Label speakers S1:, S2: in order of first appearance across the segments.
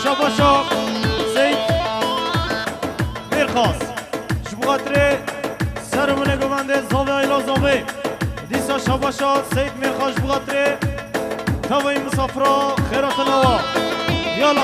S1: شاباشا سید میرخواست شبغاتره سرمونه گمنده زاوه ایلا زاوه دیسا شاباشا سید میرخواست شبغاتره تاوی مسافرا خیرات نوا یالا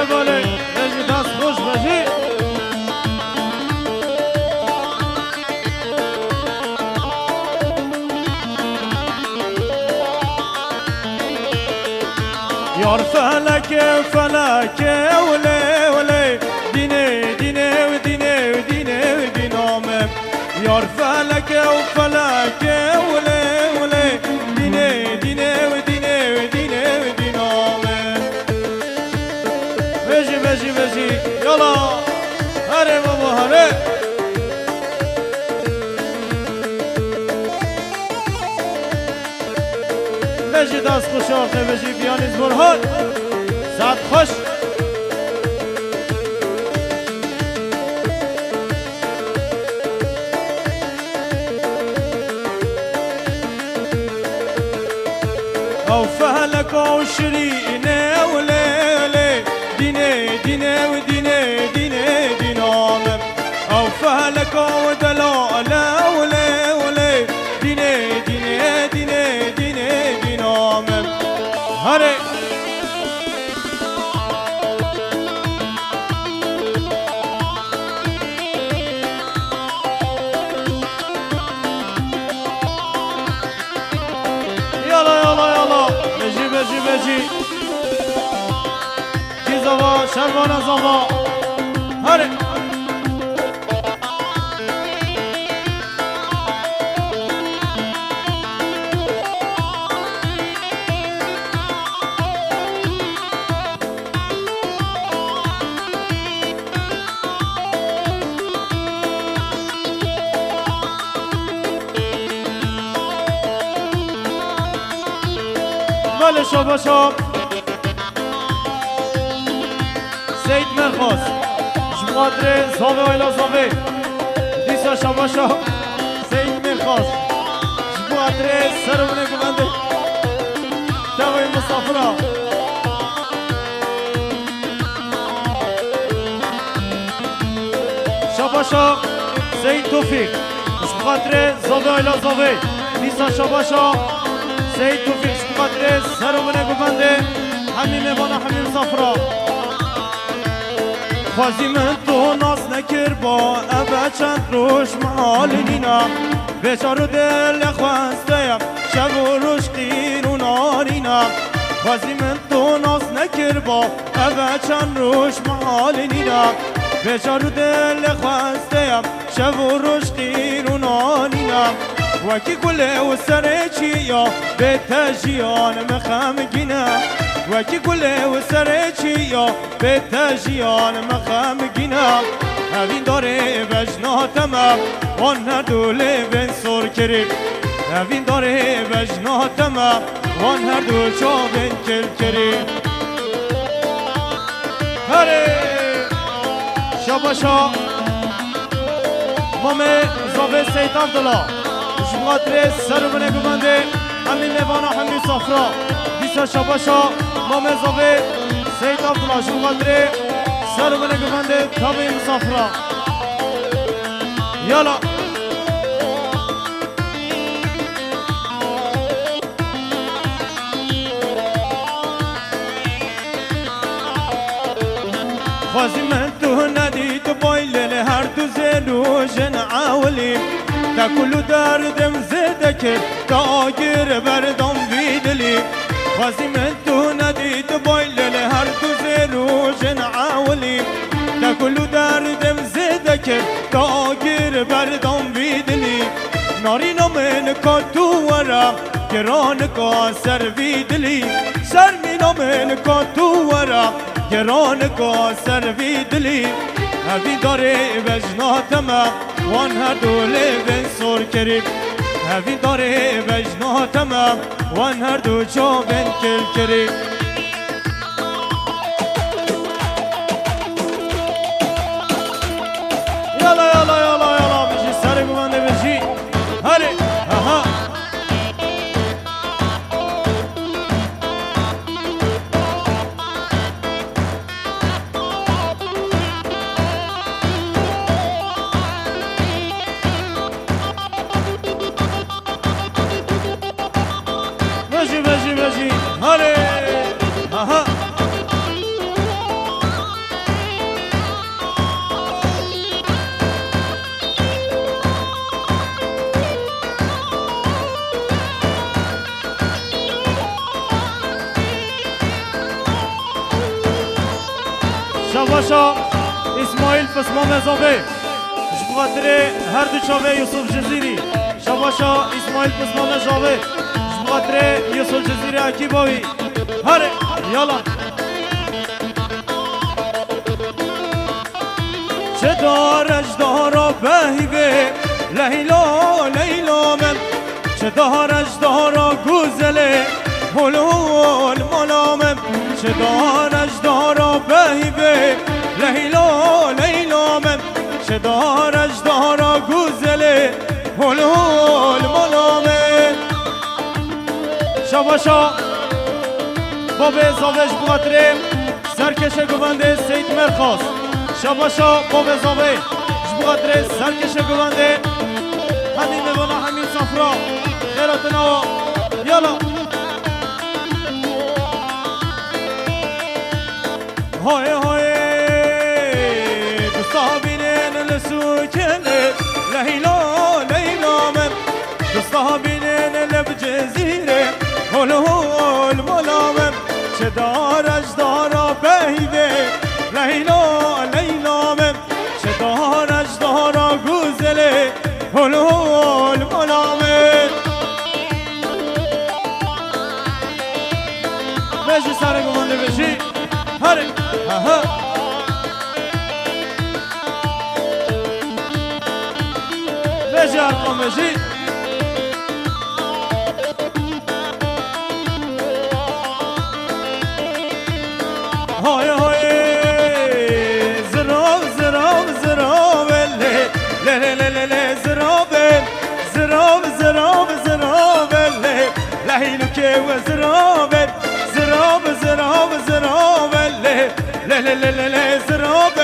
S1: بله بجی دست خوش بجی یار فلک ولی ولی دینه دینه و دینه و دینه و دینامه یار فلک ولی ولی دینه دینه و دینه و دینه و دینامه بجی یالا هره بابا هره بجی دست خوش آخه بجی بیانیز برهان ساعت خوش او فهلك او شرينه وليلي ديني ديني وديني ديني دينامم او فهلك او دلاله وليلي ديني ديني ديني ديني دينامم هري بجی کی زوا شروان زوا هره بله شاباشا سید مرخواست شمادر زاوه آیلا زاوه دیسا شاباشا سید مرخواست شمادر سرمونه گمنده دوای مسافرها شاباشا سید توفیق شمادر زاوه آیلا زاوه دیسا شاباشا سید توفیق شمادر سرمونه گمنده همین میوانا همین مسافرها خوازی من تو ناس نکر با ابا چند روش محال نینا بیچارو دل خواستیم شب و روش قیر و نارینا خوازی من تو ناس نکر با ابا چند روش محال نینا بیچارو دل خواستیم شب و روش قیر و نارینا وکی گله و سر چیا به تجیان مخم گینا وکی گله و سر چیا به تجیان مخم گینا اوین داره بجناتم وان هر دوله بن سر کریم اوین داره بجناتم وان هر دو چا بن کل کریم هره شاباشا مامه زاوه سید عبدالله شماتر سرمونه گمنده همین میوانا همین صفرا دیسا شاباشا مامه زاوه سید عبدالله شماتر سرمونه گمنده تابعی مسافرا یالا خوازی من تو ندید بایلل هر دو زلوژن عاولی تا کلو دردم زده که تا آگر بردم بیدلی خوازی من تو ندید بایلل هر دو زلوژن عاولی تا کلو دردم زده که تا آگر بردم بیدلی نارینو من کاتو ورا گران کا سر بیدلی سر مینو من کاتو ورا گران کا سر بیدلی هفی داره وجناتما وان هر دوله بن سور کریم هفی داره وجناتما وان هر دو چو بن کل کریم یالا یالا یالا یالا بشی سر گوانده بشی هره ها بجی هره آها شباشا اسماعیل فسما مزابه جبغاتره هر دو چاوه یوسف جزیری شباشا اسماعیل فسما مزابه خاطر یوسف جزیره اکی باوی هره یالا چه دارش دارا بهیبه لیلا لیلا من چه دارش دارا گوزله هلول ملامم چه دارش دارا بهیبه لیلا لیلا من چه دارش دارا گوزله هلول ملامم شباشا باب زاوش بخاطره سرکش گوانده سید مرخاص شباشا باب زاوش بخاطره سرکش گوانده همین موانا همین صفرا خیراتنا یالا های های دوستا بینن لسوکنه لیلا لیلا من دوستا بینن لب جزیره هول هول ملامم چه دارش دارا بهیده لیلا لیلا من چه دارش دارا گوزله هول هول ملامم بجی سر گمانده بشی هره ها بجی ارقام بشی های های زراب زراب زراب له له له له زراب زراب زراب زراب له لهیلو که و زراب زراب زراب زراب له له له له له زراب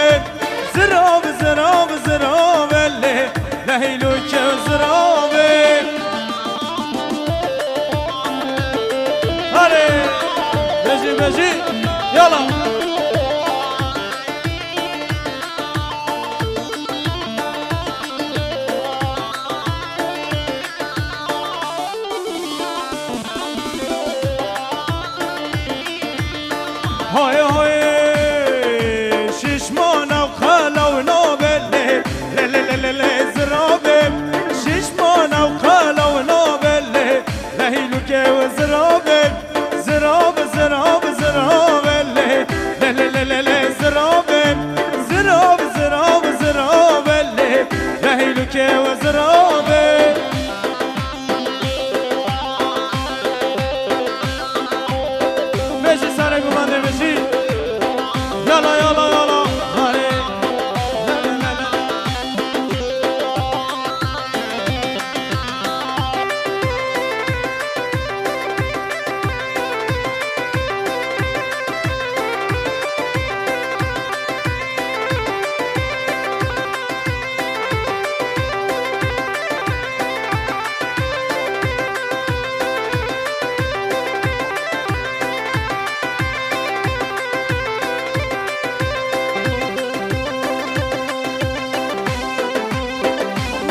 S1: زراب زراب زراب له لهیلو که زراب هره بجی بجی یالا های های ششمان و خلا و نابله له له له له زرابه ششمان و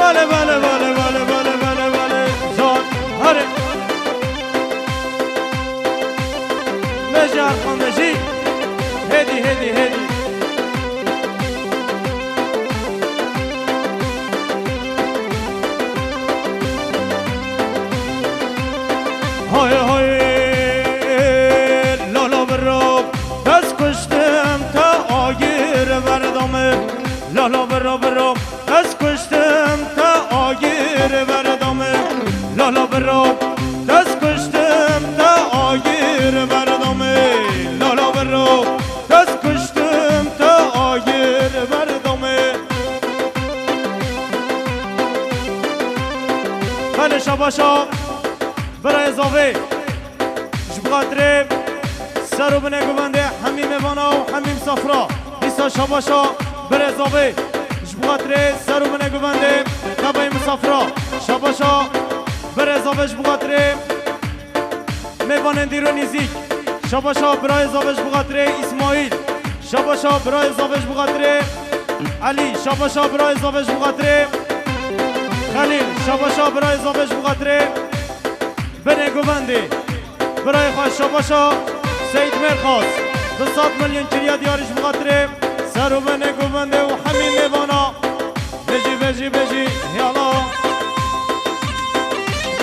S1: بله بله بله بله بله بله بله جان هره مجار خندشی هدی هدی هدی های های لالا برو دست کشتم تا آگیر بردامه لالا برو دست کشتم تا آگیر بردامه لالا برو دست کشتم تا آگیر بردامه لالا برو دست کشتم تا آگیر بردامه بله شباشا برای اضافه جبغاتره سرو بنه گونده همین میوانا و همین صفرا ایسا شباشا برای اضافه جبغاتره سرو بنه گونده تبای مسافرا شباشا برای اضافه جبغاتره میوانه دیرو نیزیک شباشا برای اضافه جبغاتره اسماعیل شباشا برای اضافه جبغاتره علی شباشا برای اضافه جبغاتره خلیل شباشا برای اضافه جبغاتره بنه گونده برای خوش شباشا سید مرخاص 200 میلیون کریا دیارش بخاطره سرو بنه گونده و همین میوانا بجی بجی بجی یالا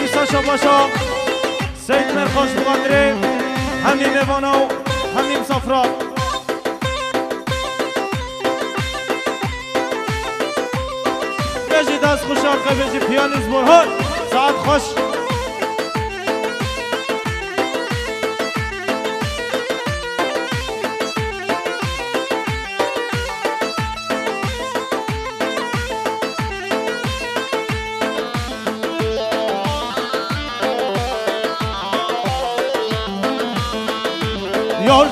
S1: ایسا شباشا سید مرخاص بخاطره همین میوانا و همین صفرا بجی دست خوش آرخه بجی پیانیز برهان ساعت خوش یار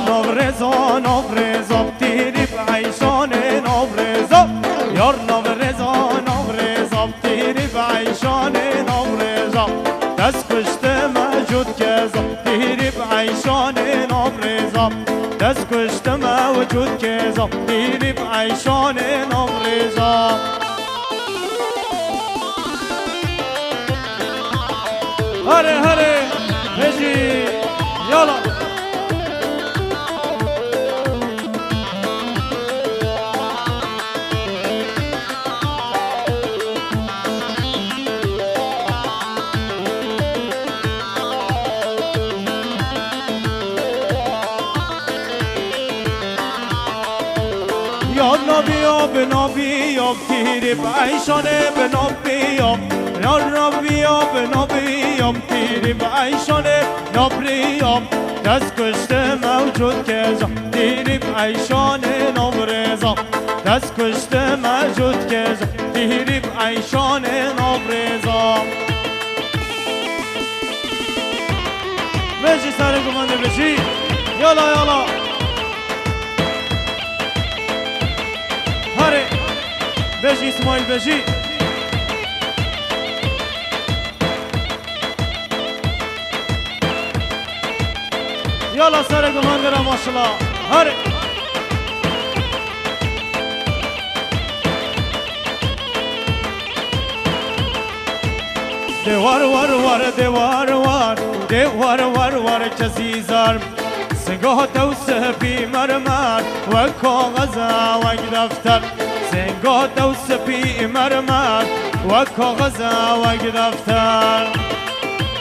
S1: نورزا تیری بعیشان نورزا یار نورزا تیری بعیشان نورزا دست کشت موجود کزا تیری بعیشان نورزا دست کشت موجود کزا تیری بعیشان نورزا هره هره بجی یالا بنابیاب تیری بعیشانه بنابیاب بنابیاب تیری بعیشانه نابریاب دست کشته موجود کزا تیری بعیشانه نابرزا دست کشته موجود کزا تیری بعیشانه نابرزا بشی سر گمانده بشی یالا یالا هره بجی اسماعیل بجی یالا سر گمانده را ماشالله هره دوار وار وار دوار وار دوار وار وار کسی زار سنگاه دوسه بی مرمر و کاغذ و دفتر سنگاه دوسه بی مرمر و کاغذ و دفتر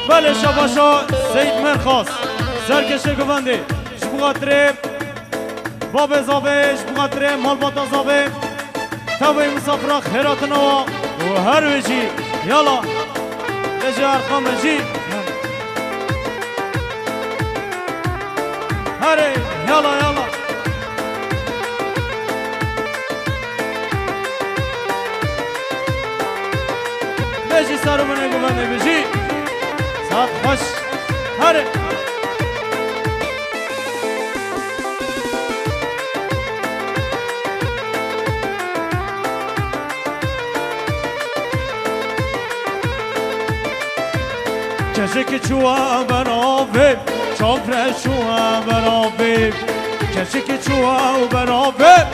S1: بله شباشا سید مرخاص سرکش گونده شبغاتره باب اضافه شبغاتره مال بات اضافه تبای مسافره خیرات نوا و هر وجی یالا بجی ارقام بجی هره یالا یالا بجی سرو بنه گونده بجی ساعت خوش هره کسی که چوه برابه چاپره شوه برابه کسی که چوه برابه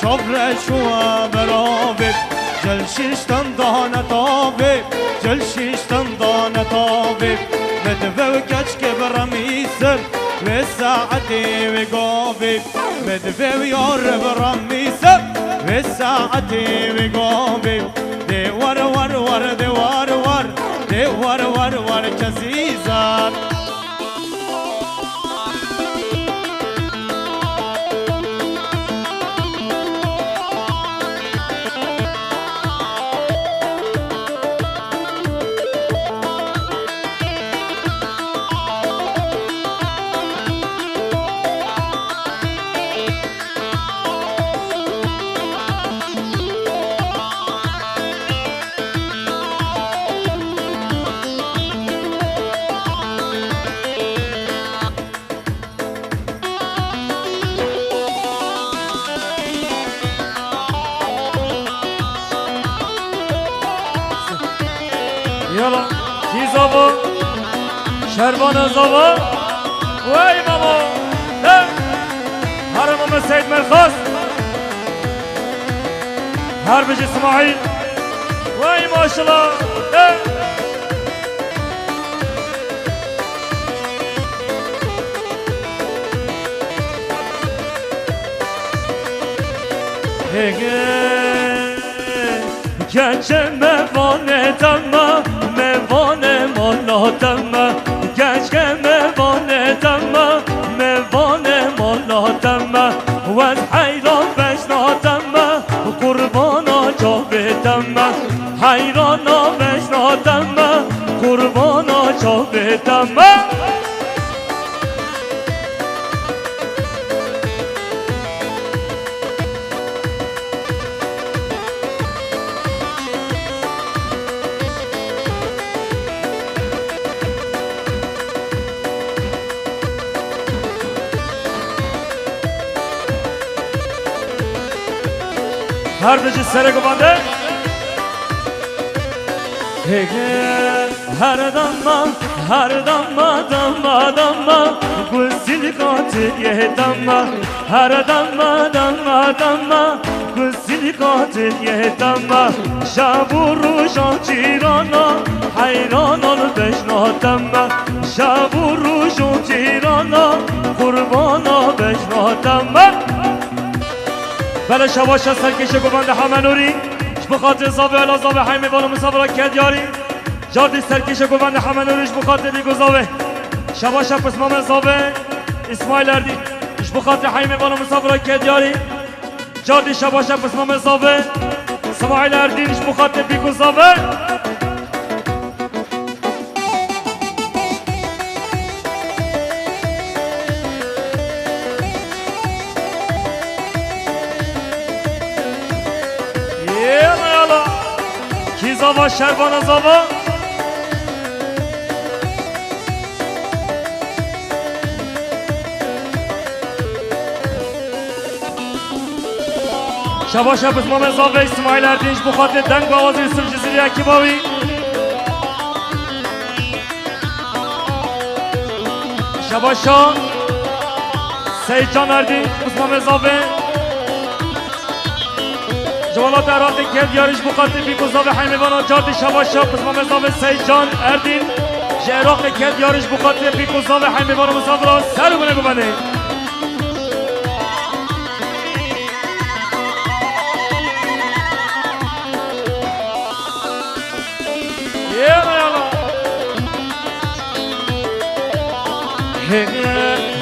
S1: چاپره شوه برابه جل شیشتن دانه تابه جل شیشتن دانه تابه مدفه و کچ که برمیسر و ساعتی و گابه مدفه و یار برمیسر و ساعتی و گابه ده ور ور ور ده ور ور ده ور ور ور کزیزار
S2: یالا کی زابا شربان زابا وای ماما هرمام سید مرخاص هر بج اسماعیل وای ماشالله گنج موانه دما موانه مالا دما گنج موانه دما موانه مالا دما و از حیران بشنا دما قربانا جاوه دما حیرانا بشنا دما قربانا جاوه دما هر بجی سر گوانده هر دما دما دما گل سیلیکات یه دما هر دما گل سیلیکات یه دما شب و روشان چیرانا حیرانان بشنا دما شب و روشان چیرانا قربانا بشنا دما بله شباش سرکش گوبند همه نوری بخاطر زابه الا زابه حیمه بالا مسابقه کدیاری جاردی سرکش گوبند همه نوریش بخاطر دیگو زابه شباش پس مام زابه اسماعیل اردی بخاطر حیمه بالا مسابقه کدیاری جاردی شباش پس مام زابه اسماعیل اردی بخاطر دیگو زابه زابا شربان زابا شبا شب اسمام زابا اسماعیل اردینش بخاطر دنگ و آواز یوسف جزیری اکیباوی شبا شا سید جان اردین اسمام زابا جوالات اراد کدیارش بخاطر بیگوزا به حیموانا جارد شباشا بزمام زام سید جان اردین جعراق کدیارش بخاطر بیگوزا به حیموانا مسافران سر بونه ببنه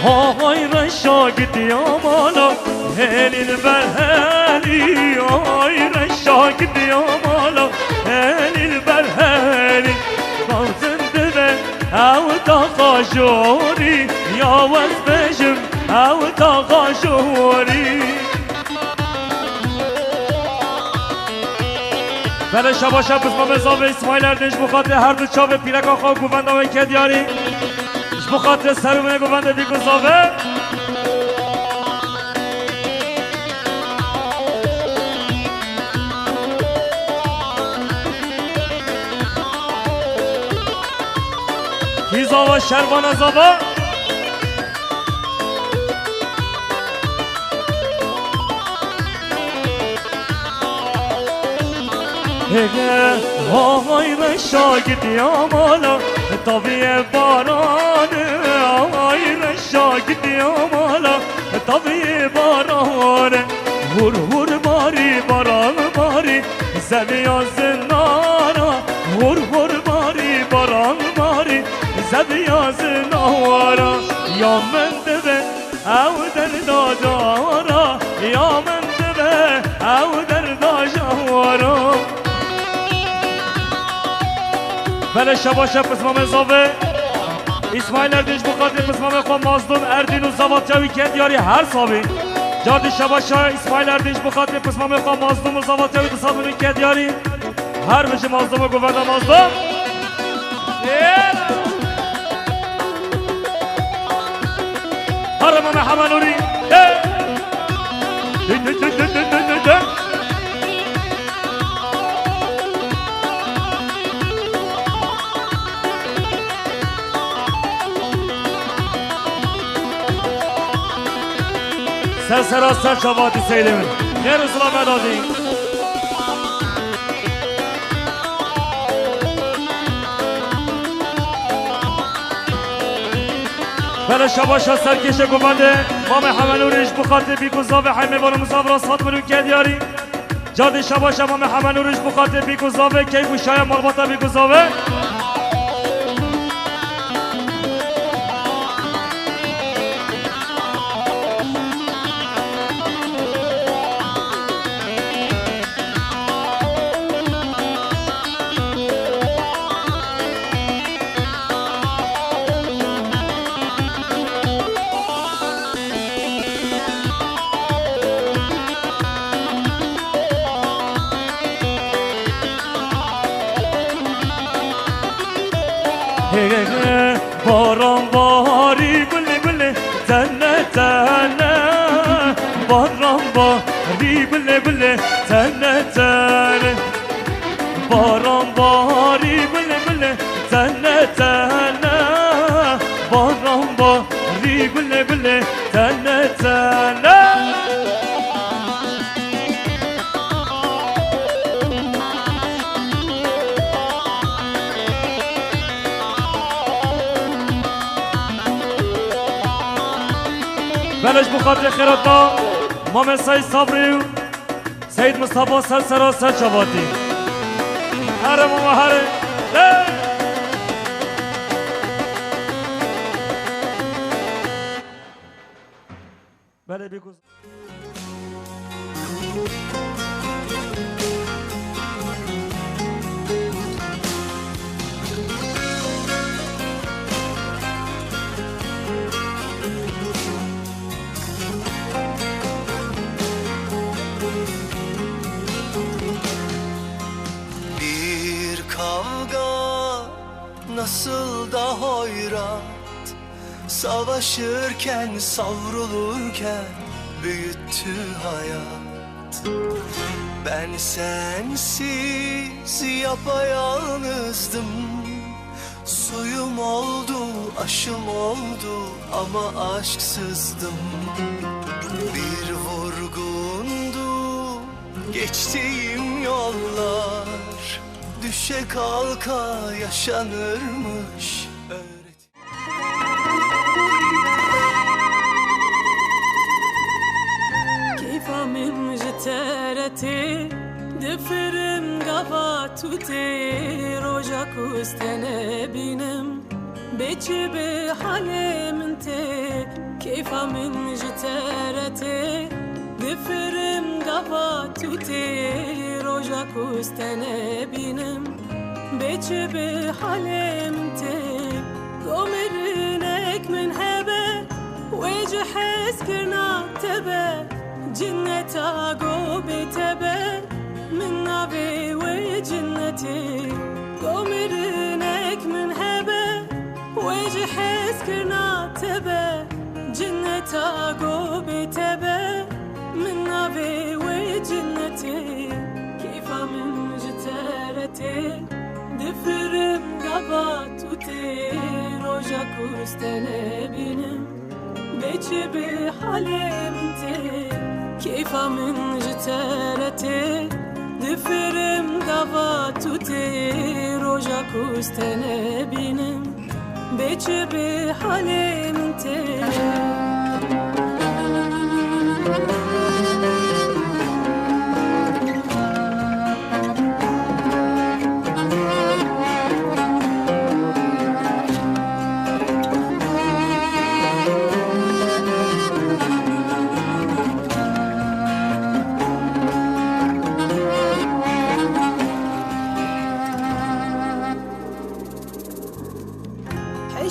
S2: های رشا گدیام آلا هلیل بر هلی های رشا گدیام آلا هلیل بر هلی بازنده به او تا خاشوری یا وز بشم او تا خاشوری بله شبا شب بزمام زابه اسماعیل اردنش بخاطر هر دو چاوه پیرک آخا گووند آمه کدیاری بخاطر سرمونه گوونده بیگو زابه کی زابا شربان زابا آهای رشا گدیا مالا طبیع بارانه آهای رشا گدیا مالا طبیع بارانه هور هور باری باران باری زبیا زنارا هور هور باری باران باری زبیا زنارا یا من دبه او در داجارا یا من دبه او در داجارا بله شباش پسمام اضافه اسماعیل اردیش بخاطر پسمام خواه مازدون اردین و زواد جوی کند یاری هر صابی جادی شباش اسماعیل اردیش بخاطر پسمام خواه مازدون و زواد جوی تصابونی کند یاری هر بشه مازدون و گوونده مازدون هر امام حملوری سر شباتی سیده من خیر و سلام دادی بله شباش سرکش گوونده مام حملوریش بخاطر بیگوزاوه حیمه مسافر سات ملون کد یاری جادی شباش مام حملوریش بخاطر بیگوزاوه کیف و شای مالباتا بیگوزاوه باران باری گله گله تنه تنه باران باری گله گله تنه تنه باران باری گله گله تنه تنه باران باری گله گله تنه تنه بلش بخاطر خیراتا مام سید صبری و سید مصطفی سرسرا سر شباتی هره ماما هره بله بگوز
S3: Nasıl da hoyrat, savaşırken, savrulurken büyüttü hayat. Ben sensiz yapayalnızdım, suyum oldu, aşım oldu ama aşksızdım. Bir vurgundu geçtiğim yollar, düşe kalka yaşanırmış
S4: كيف من جتارتي دفرم قفاتوتي روجك واستنابينم بيتشي بحالي منتي كيف من جتارتي دفرم قفاتوتي روجك واستنابينم بيتشي بحالي منتي قمرنك من هبه ويجي حس كرنا تبه جنة عقوب تبه من نبي وجنتي قمرنك من هبه ويجي حس كرنا تبه جنة عقوب تبه من نبي وجنتي كيف من جتارتي دفرم قباتوتي روجك واستنابينم بيتشي بحالي منتي كيف من جتارتي دفرم گوا تو تی روژا کستنه بینم بچه به حالم تی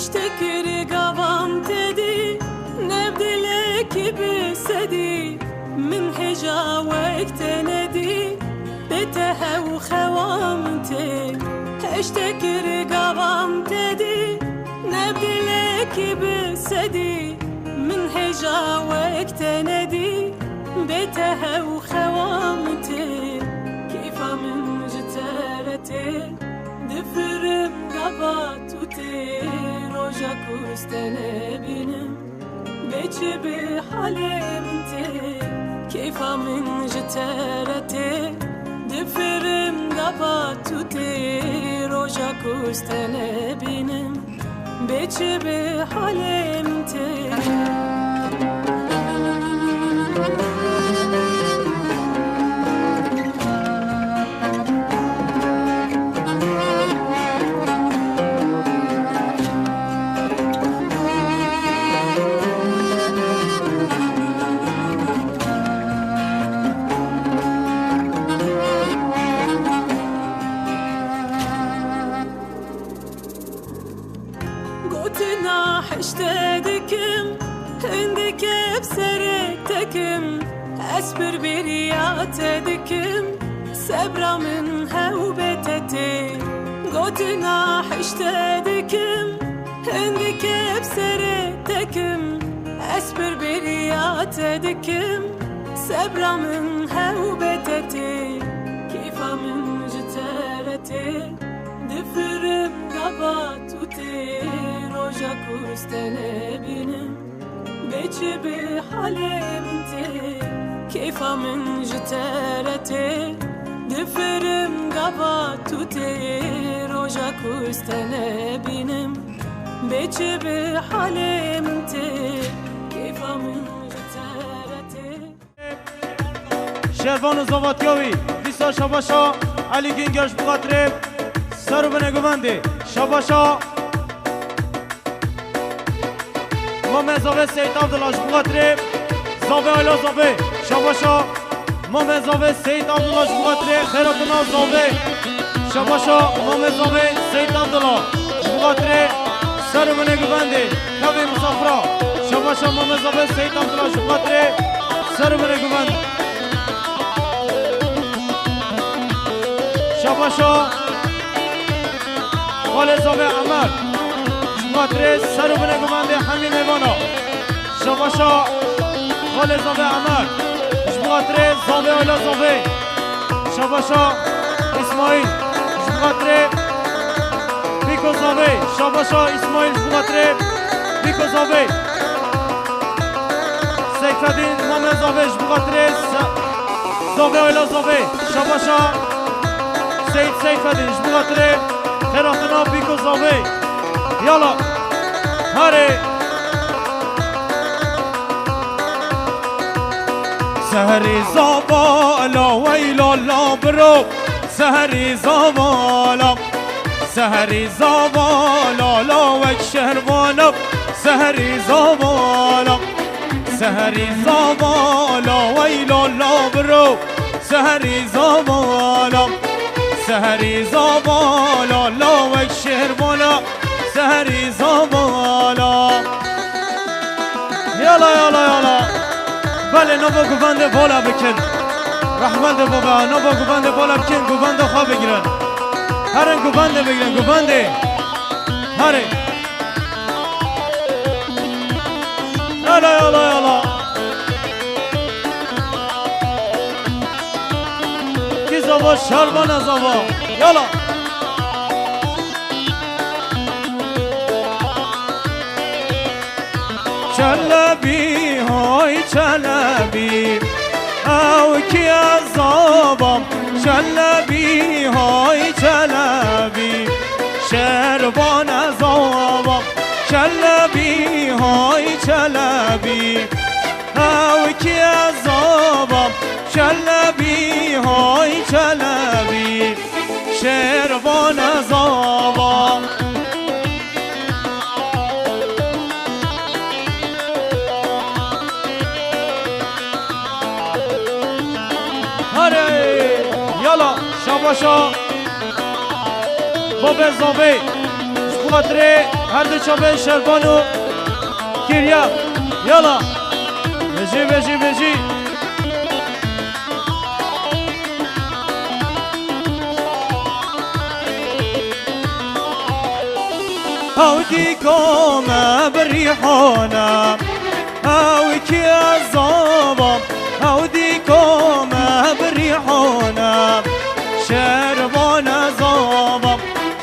S4: اشتكري قوام تدي نبدي لك بسدي من حجاوك تندي بتها وخوامتي اشتكري قوام تدي نبدي لك بسدي من حجاوك تندي بتها وخوامتي كيف من جتارتي دفرم قبات روژا کستنه بینم بچه به حالم تی کیفا من جترته دفرم گبا تو تی روژا کستنه بینم بچه به حالم تی قوتنا حشتدكم عندك بسرتكم أسبر برياتدكم سبرا من هوبتتي قوتنا حشتدكم عندك بسرتكم أسبر برياتدكم سبرا من هوبتتي كيف من جترتي دفرم قبات روژا کستنه بینم بچه به حالم تی کیفا من جترته دفرم گوا تو تی روژا کستنه بینم بچه به حالم تی کیفا من جترته
S1: شروان و زواتیاوی دیسا شباشا علی گینگش بخاطره سر بنه گمنده شباشا مام زاوه سید عبدالله بخاطره زاوه آلا زاوه شباشا مام زاوه سید عبدالله بخاطره خیراتنا زاوه شباشا مام زاوه سید عبدالله بخاطره سر بنه گمنده کوی مسافرا شباشا مام زاوه سید عبدالله بخاطره سر بنه گمنده شباشا خال زاوه عمر خاطر سر و بنه گمنده همین ایوانا شباشا خال زاوه عمر خاطر زاوه آلا زاوه شباشا اسماعیل خاطر بیکو زاوه شباشا اسماعیل خاطر بیکو زاوه سیفدین مام زاوه خاطر زاوه آلا زاوه شباشا سید سیفدین خاطر خیراتنا بیکو زاوه یالا هره سهری زابالا ویلا لا برو سهری زابالا سهری زابالا لا وک شهروانا سهری زابالا سهری زابالا ویلا لا برو سهری زابالا سهری زابالا لا وک شهروانا سهری زابالا یالا یالا یالا بله نبا گوبنده بالا بکن رحمت بابا نبا گوبنده بالا بکن گوبنده خواه بگیرن هرن گوبنده بگیرن گوبنده هره یالا یالا یالا کی زبا شربان زبا یالا چلبی های چلبی او کی عذابم چلبی های چلبی شروان زابم چلبی های چلبی او کی زابم چلبی های چلبی شروان زابم یالا شاباشا بابا زاوی خاطره هر دو چابه شربانو کیریا یالا بجی بجی بجی او دیکام بریحانا او کی عذابم او دیکام بریحانا شربان عذابم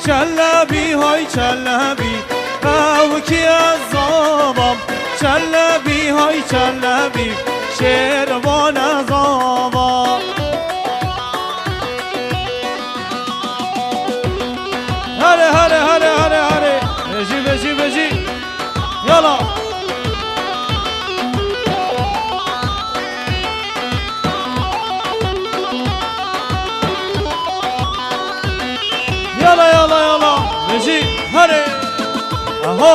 S1: چلبی های چلبی او کی عذابم چلبی های چلبی شربان عذابم هره هره هره هره هره بجی بجی بجی یالا یالا یالا یالا بجی هره آها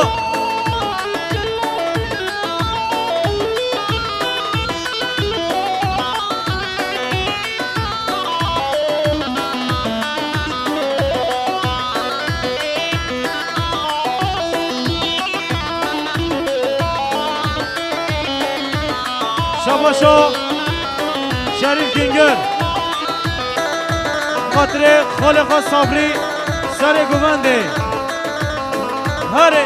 S1: شاباشا شریف گینگر خاطر خالقا صبری سر گوونده هره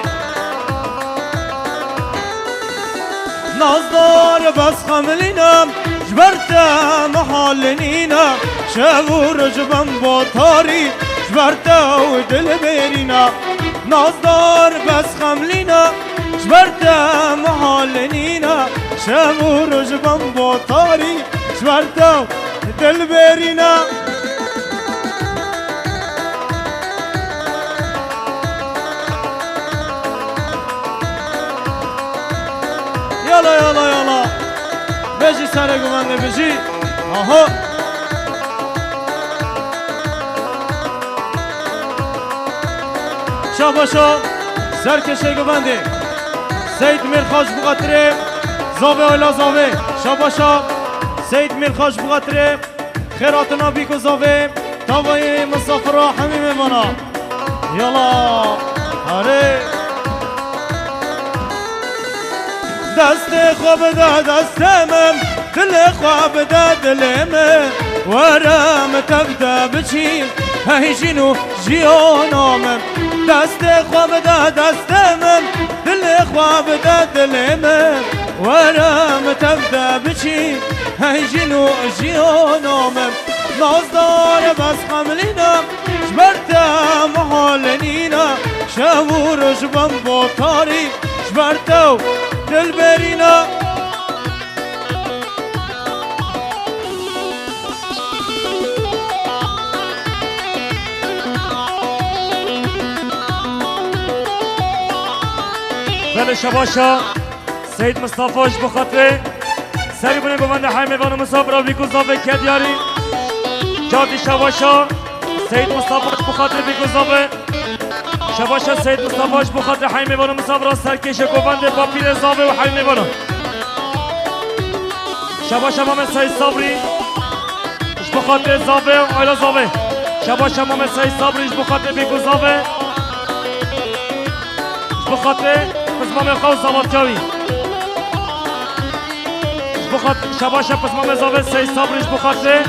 S1: نازدار بس خملینم جبرتم حالنینم شو رجبم با تاری جبرتم دل برینم نازدار بس خملینم جبرتم حالنینم شو رجبم با تاری جبرتم دل برینم یالا یالا یالا بجی سر گوونده بجی آها شاباشا سرکشه گوونده سید میرخاش بخاطره زاوه آیلا زاوه شاباشا سید میرخاش بخاطره خیراتنا بیکو زاوه تاوای مسافر را همین میمانا یالا آره دست خواب ده دستمم دل خواب ده دلمم ورم تبدا بچین هیجینو جیانامم دست خواب ده دستمم دل خواب ده دلمم ورم تبدا بچین هیجینو جیانامم نازدار بس خملینم جبرتم حالنینم شو رجبم با تاری جبرتو دل برینا
S2: بله شباشا سید مصطفاش بخاطره سری بونه گوونده های میوان مسافر و بیکو زاوه کدیاری جادی شباشا سید مصطفاش بخاطره بیکو زاوه شباشا سید مصطفاش بخاطر های میوان مسافر سرکش گوونده با پیر زاوه و های میوان شباشا مامه سید صبری بخاطر زاوه و آیلا زاوه شباشا مامه سید صبری بخاطر بیکو زاوه بخاطر پس مامه خواه زاواتکاوی شباشا پس مامه زاوه سید صبری بخاطر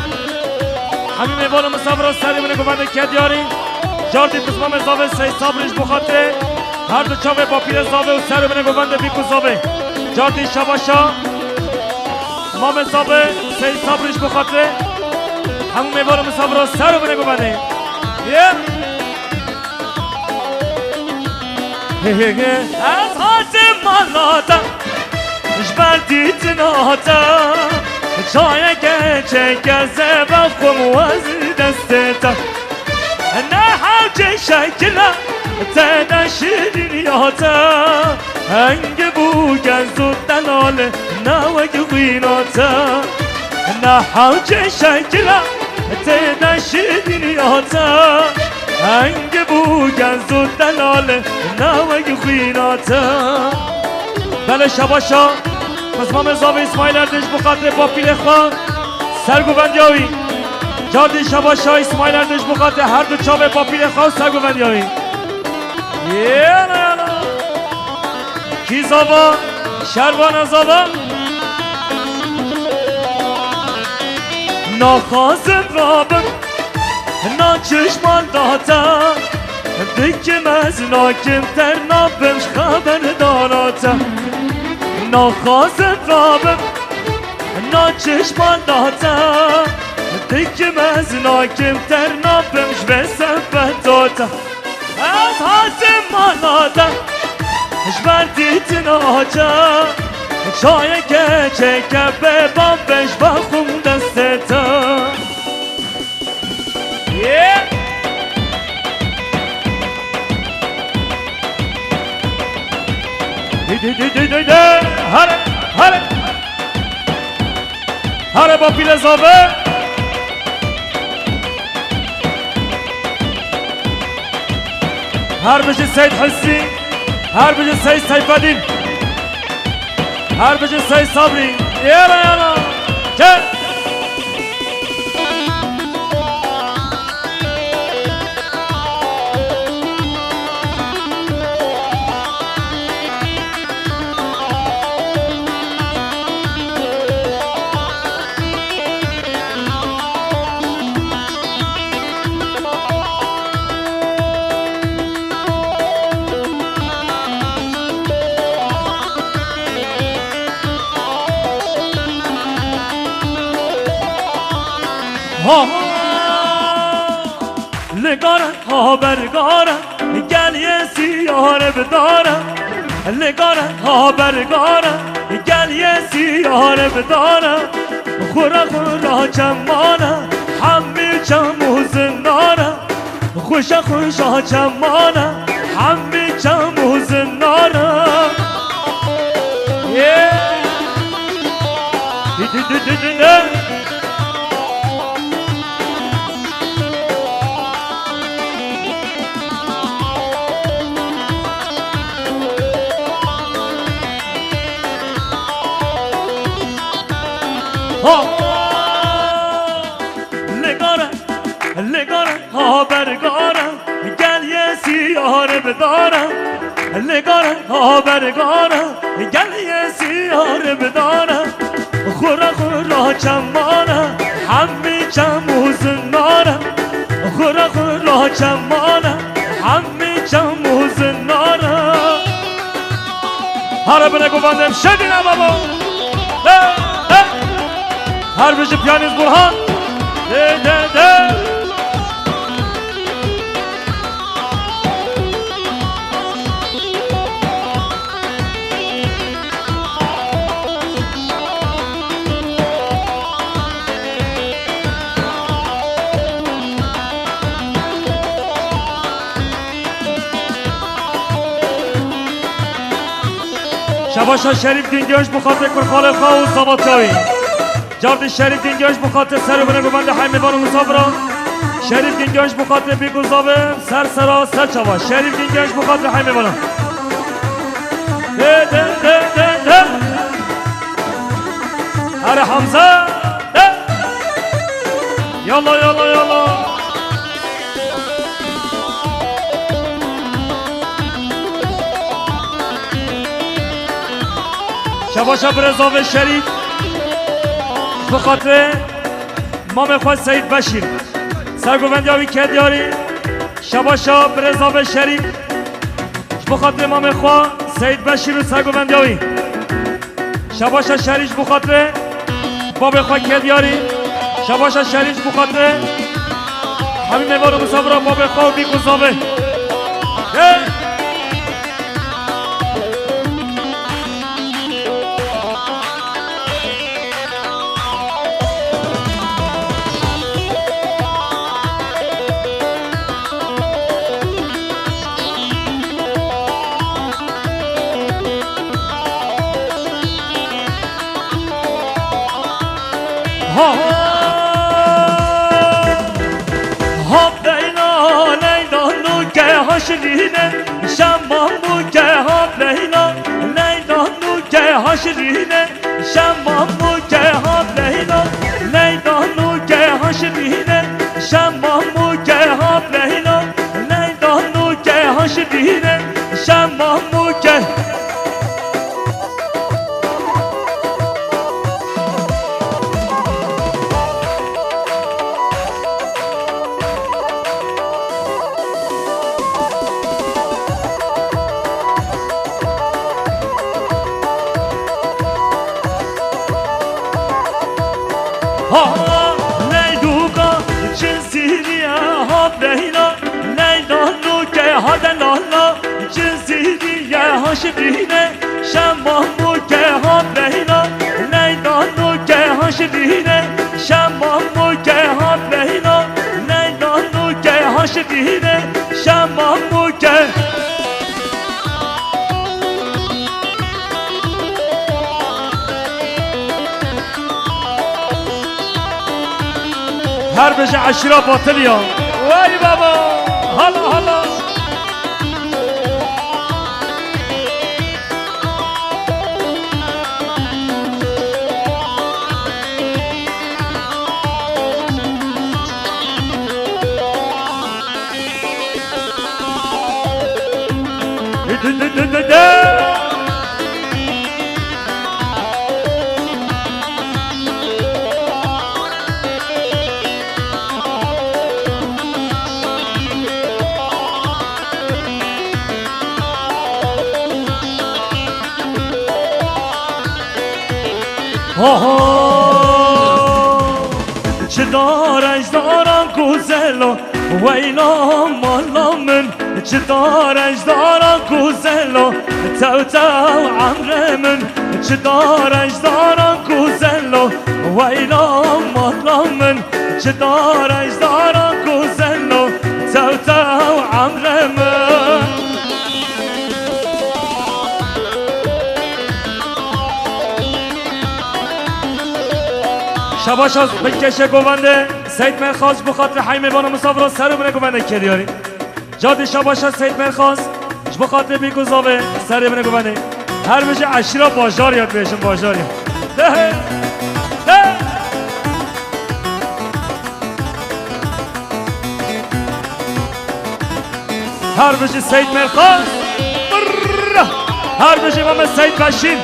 S2: همین میوان مسافر سری بونه گوونده کدیاری جاردی پس مامه زاوه سید صبریش بخاطره هر دو چاوه با پیر زاوه و سر بینه گوونده بیکو زاوه جاردی شباشا مامه زاوه سید صبریش بخاطره همون میوان مسافر سر بینه گوونده از حاج مالاتا جبردی تناتا جای گچه گزه بخم وزی دستتا نه حوجه شکلا تدشی دنیاتا هنگ بوگن زود دلاله نوگ غیناتا نه حوجه شکلا تدشی دنیاتا هنگ بوگن زود دلاله نوگ غیناتا بله شباشا پس ما مزاوی اسماعیل اردش بخاطر با پیل خواه سرگوبندیاوی جاردی شباشا اسماعیل اردش بخاطر هر دو چاوه با پیل خواه سرگوبندیاوی یالا کی زاوا شروان زاوا ناخازم رابم ناچشمان داتا دکم از ناکم تر نابمش خبر داراتا ناخازم رابم ناچشمان داتا دکم از ناکم تر نابمش به سفت داتا از حاسم مانادا جبردیت ناجا چای که چکه به بابش با خون دستتا هره با پیل زاوه هر بشه سید حسی هر بشه سید سیفدین هر بشه سید صبری یالا چه لگارم ها برگارم گل یه سیاره بدارم لگارم ها برگارم گل یه سیاره بدارم خورا خورا چمانم همی چمو زنارم خوشا خوشا چمانم همی چمو زنارم لگارم ها برگارم گل یه سیاره بدارم لگارم ها برگارم گل یه سیاره بدارم خورا خورا چمانم همی چمو زنارم خورا خورا چمانم همی چمو زنارم هر بنه گوندم شدینم بابا هر بشه پیانیز برهان شباشا شریف دینگیش بخاطر کرخال خواه و زباتایی جارد شریف دینگیش بخاطر سر و بنه گوبنده حیمیوان و مسافران شریف دینگیش بخاطر بیگوزابه سر سرا سر چوا شریف دینگیش بخاطر حیمیوان هر حمزه یالا یالا یالا شباشا برزاوه شریف بخاطر مام خواست سید بشیر سرگوندیاوی که دیاری شباشا برزاوه شریف بخاطر مام خواست سید بشیر و سرگوندیاوی شباشا شریف بخاطر باب خواست که دیاری شباشا شریف بخاطر همین میوار مسافر باب خواست بیگوزاوه ها ها لیلا لیلا نوکه ها شیرینه شما موکه ها لیلا لیلا نوکه ها شیرینه شما موکه ها لیلا لیلا نوکه ها شیرینه شما موکه ها لیلا لیلا نوکه ها شیرینه شما موکه ها لیلوگا جنسیریه ها لیلا لیلا نوکه ها دلالا جنسیریه ها شیرینه شما موکه ها لیلا لیلا نوکه ها شیرینه شما موکه ها لیلا لیلا نوکه ها شیرینه شما موکه هر بشه عشرا باطلیا وای بابا هلا هلا چه دارش دارم گوزلو ویلا مالا من چه دارش دارم گوزلو تو تو عمر من چه دارش دارم گوزلو ویلا مالا من چه دارش دارم گوزلو تو تو عمر من شباش از بکشه گوونده سید مرخاز بخاطر حیمه بانو مسافر سر بونه گوونده کریاری جادی شباش از سید مرخاز بخاطر بیگوزاوه سر بونه گوونده هر بشه عشیرا باجار یاد بهشون باجار یاد هر بشه سید مرخاز هر بشه مام سید بشین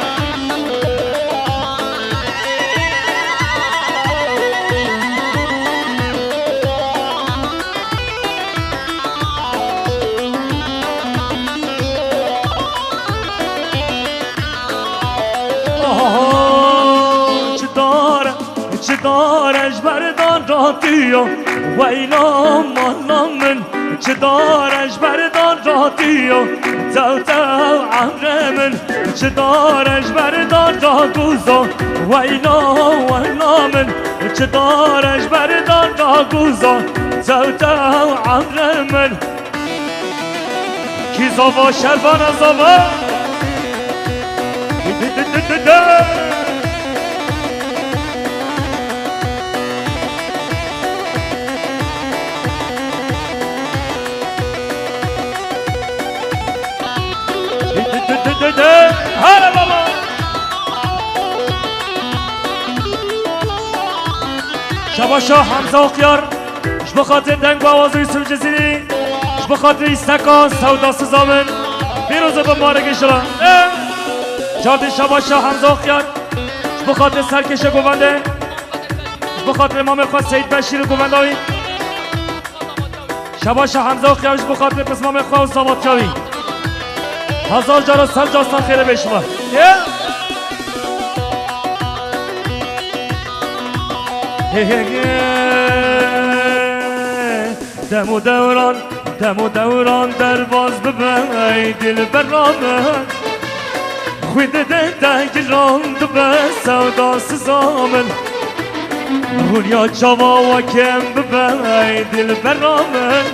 S2: چه دارش بردان راتیو ویلا مالا من چه دارش بردان راتیو تو تو عمر من چه دارش بردان راگوزا ویلا ویلا من چه دارش بردان راگوزا تو تو عمر من کی زاوا شربان زاوا هلا بابا شباشا حمزه اخیار اش بخاطر دنگ و آوازوی یوسف جزیری اش بخاطر ایستکان سودا سزامن بیروزه به مارگی شلا جادی شباشا حمزه اخیار اش بخاطر سرکش گوونده اش بخاطر امام خواه سید بشیر گوونده هایی شباشا حمزه اخیار اش بخاطر پس امام خواه و سامات کاوی هزار جارا سر جاستان خیره به شما دم و دوران درواز ببین دل برامن خوید دنگ راند به سودا سزامن هولیا چاوا و کم ببین دل برامن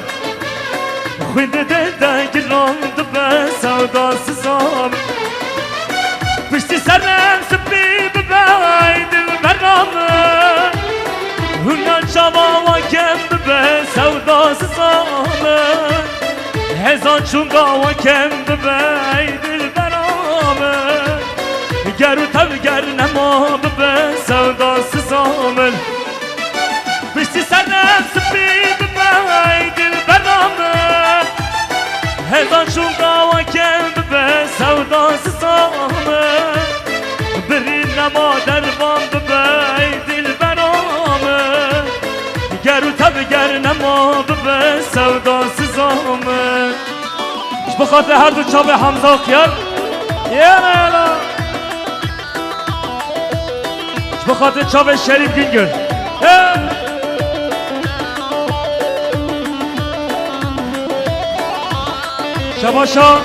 S2: خوید دنگ راند به سودا سزامن پشتی سرم سپی ببین دل برامن چون گاوا کم ببی دل برامه گرو تب گر نما ببه سودا سزامن بشتی سرم سپی ببی دل برامه هزار چون گاوا کم ببه سودا سزامن بری نما دربان ببی دل برامه گرو تب گر نما ببه سودا سزامن بخاطر هر دو چاپ حمزه خیار یالا بخاطر چاپ شریف گینگر شباشا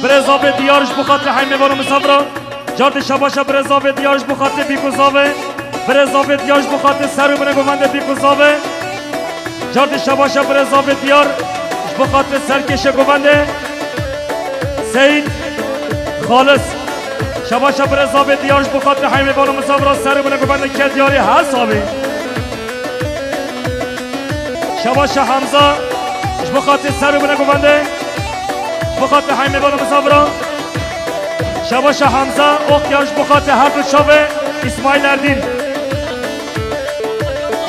S2: برزاوه دیارش بخاطر حیمه بارو مسافران جارد شباشا برزاوه دیارش بخاطر بیکوزاوه برزاوه دیارش بخاطر سرو بنه گوونده بیکوزاوه جارد شباشا برزاوه دیار بخاطر سرکش گوونده سید خالص شباشا برزاوه دیارش بخاطر حیمه بارو مسافران سرو بنه گوونده که دیاری حسابی شباشا حمزه بخاطر سرو بنه گوونده بخاطر حیمه بارو مسافران شباشا حمزه اخیارش بخاطر هر دو چاوه اسماعیل اردین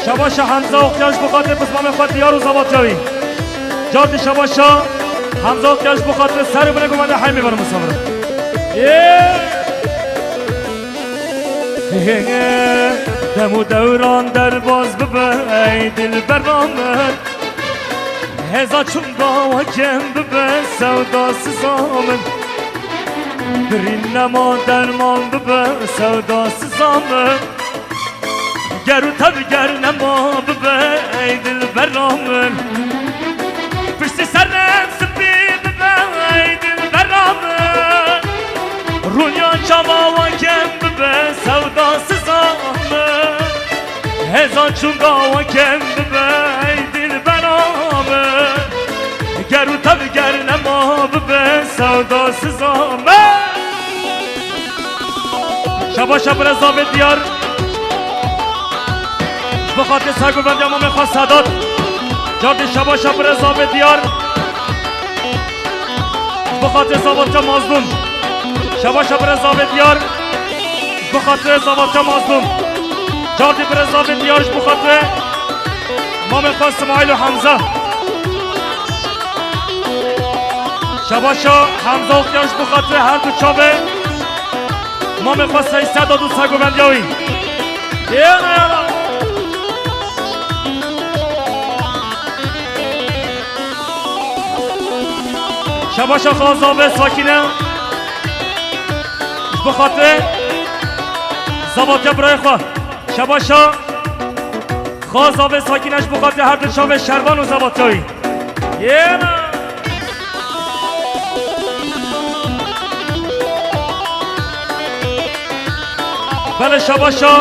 S2: شباشا حمزه اخیارش بخاطر بسمام خود دیار و زباطیاوی جارد شباشا حمزه اخیارش بخاطر سرو بنه گوونده حیمه بارو مسافران دم و دوران در باز ببی دل برامن هزار چون گاوا کم ببه سودا سزامن برین نما درمان ببه سودا سزامن گرو تب گر نما ببه ای دل برامن پشت سرم سپی ببه ای دل برامن رونیا چاوا کم ببه سودا سزامن هزار چون گاوا کم ببه ای دل برامن گرو تب گر نما ببه سودا سزامن شباشا برزاوه دیار بخاطر سرگو بندی امام خواست سادات جارد شباشا برزاوه دیار بخاطر زابطچا مازدون شباشا برزاوه دیار بخاطر زابطچا مازدون جارد برزاوه دیارش بخاطر امام خواست اسماعیل و حمزه شباشا حمزه و خیارش بخاطر هر دو چاوه امام خواست 300 دو سرگو بندی هایی یالا شباشا خوازابه ساکینه بخاطر زباطه برای خواه شباشا خوازابه ساکینش بخاطر هر دو چاوه شروان و زباطه هایی بله شباشا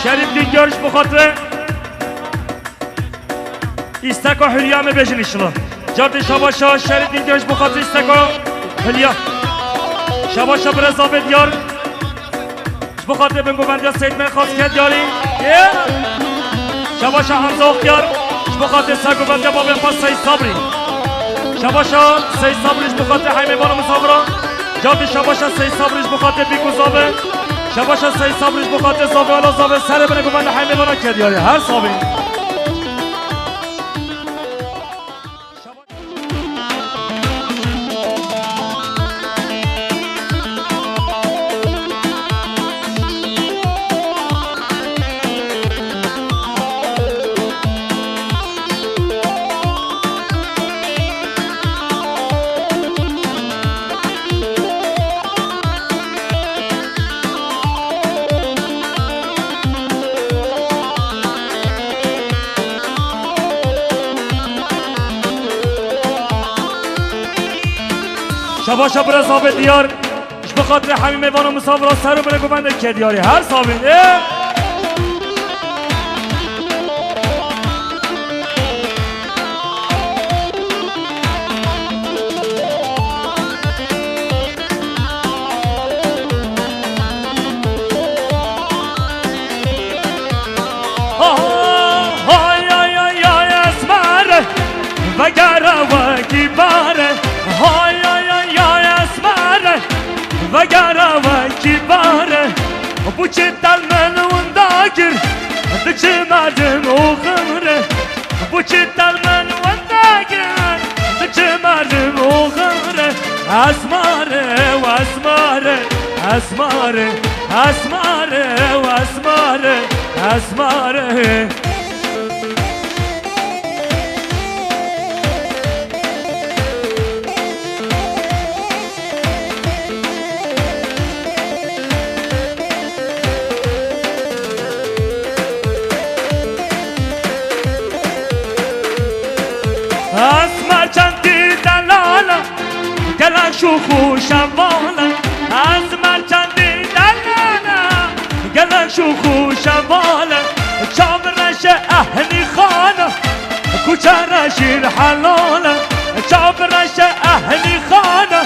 S2: شریف دینگارش بخاطر ایستکا حلیه همه بجن ایشلا جارد شباشا شریف دینگارش بخاطر ایستکا حلیه شباشا برزاوه دیار بخاطر بنگو بندیا سید من خواست که دیاری شباشا حمزه اخیار بخاطر سرگو بندیا بابی خواست سید صبری شباشا سید صبریش بخاطر حیمه بانو مسافران جارد شباشا سید صبریش بخاطر بیکوزاوه شباشا سید صبریش بخاطر زاوه والا زاوه سر بنه گوونده حیمه بانو که دیاری هر صابی شباشا برزاوه دیار بخاطر همین میوان و مسافران سر و بنه گوونده که دیاری هر صابین کارا و کباره بو چه دل من ونداگر دچه مردم و غمره بو چه دل من ونداگر دچه مردم و غمره اسماره و اسماره اسماره اسماره و اسماره اسماره اسمر چندی دلالا گلن شوخو شوالا اسمر چندی دلالا گلن شوخو شوالا چابرش اهلی خانه کوچه شیر حلالا چابرش اهلی خانه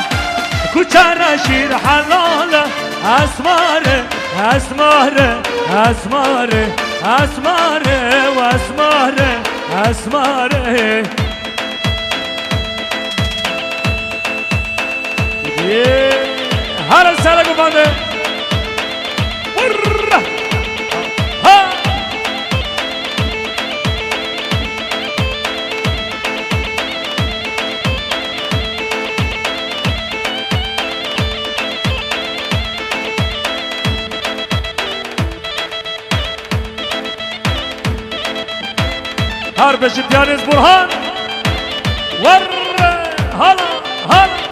S2: کوچه شیر حلالا اسماره اسماره اسماره اسماره و اسماره اسماره هر سرگو بانده هر بشی پیانیز برهان ور هلا هلا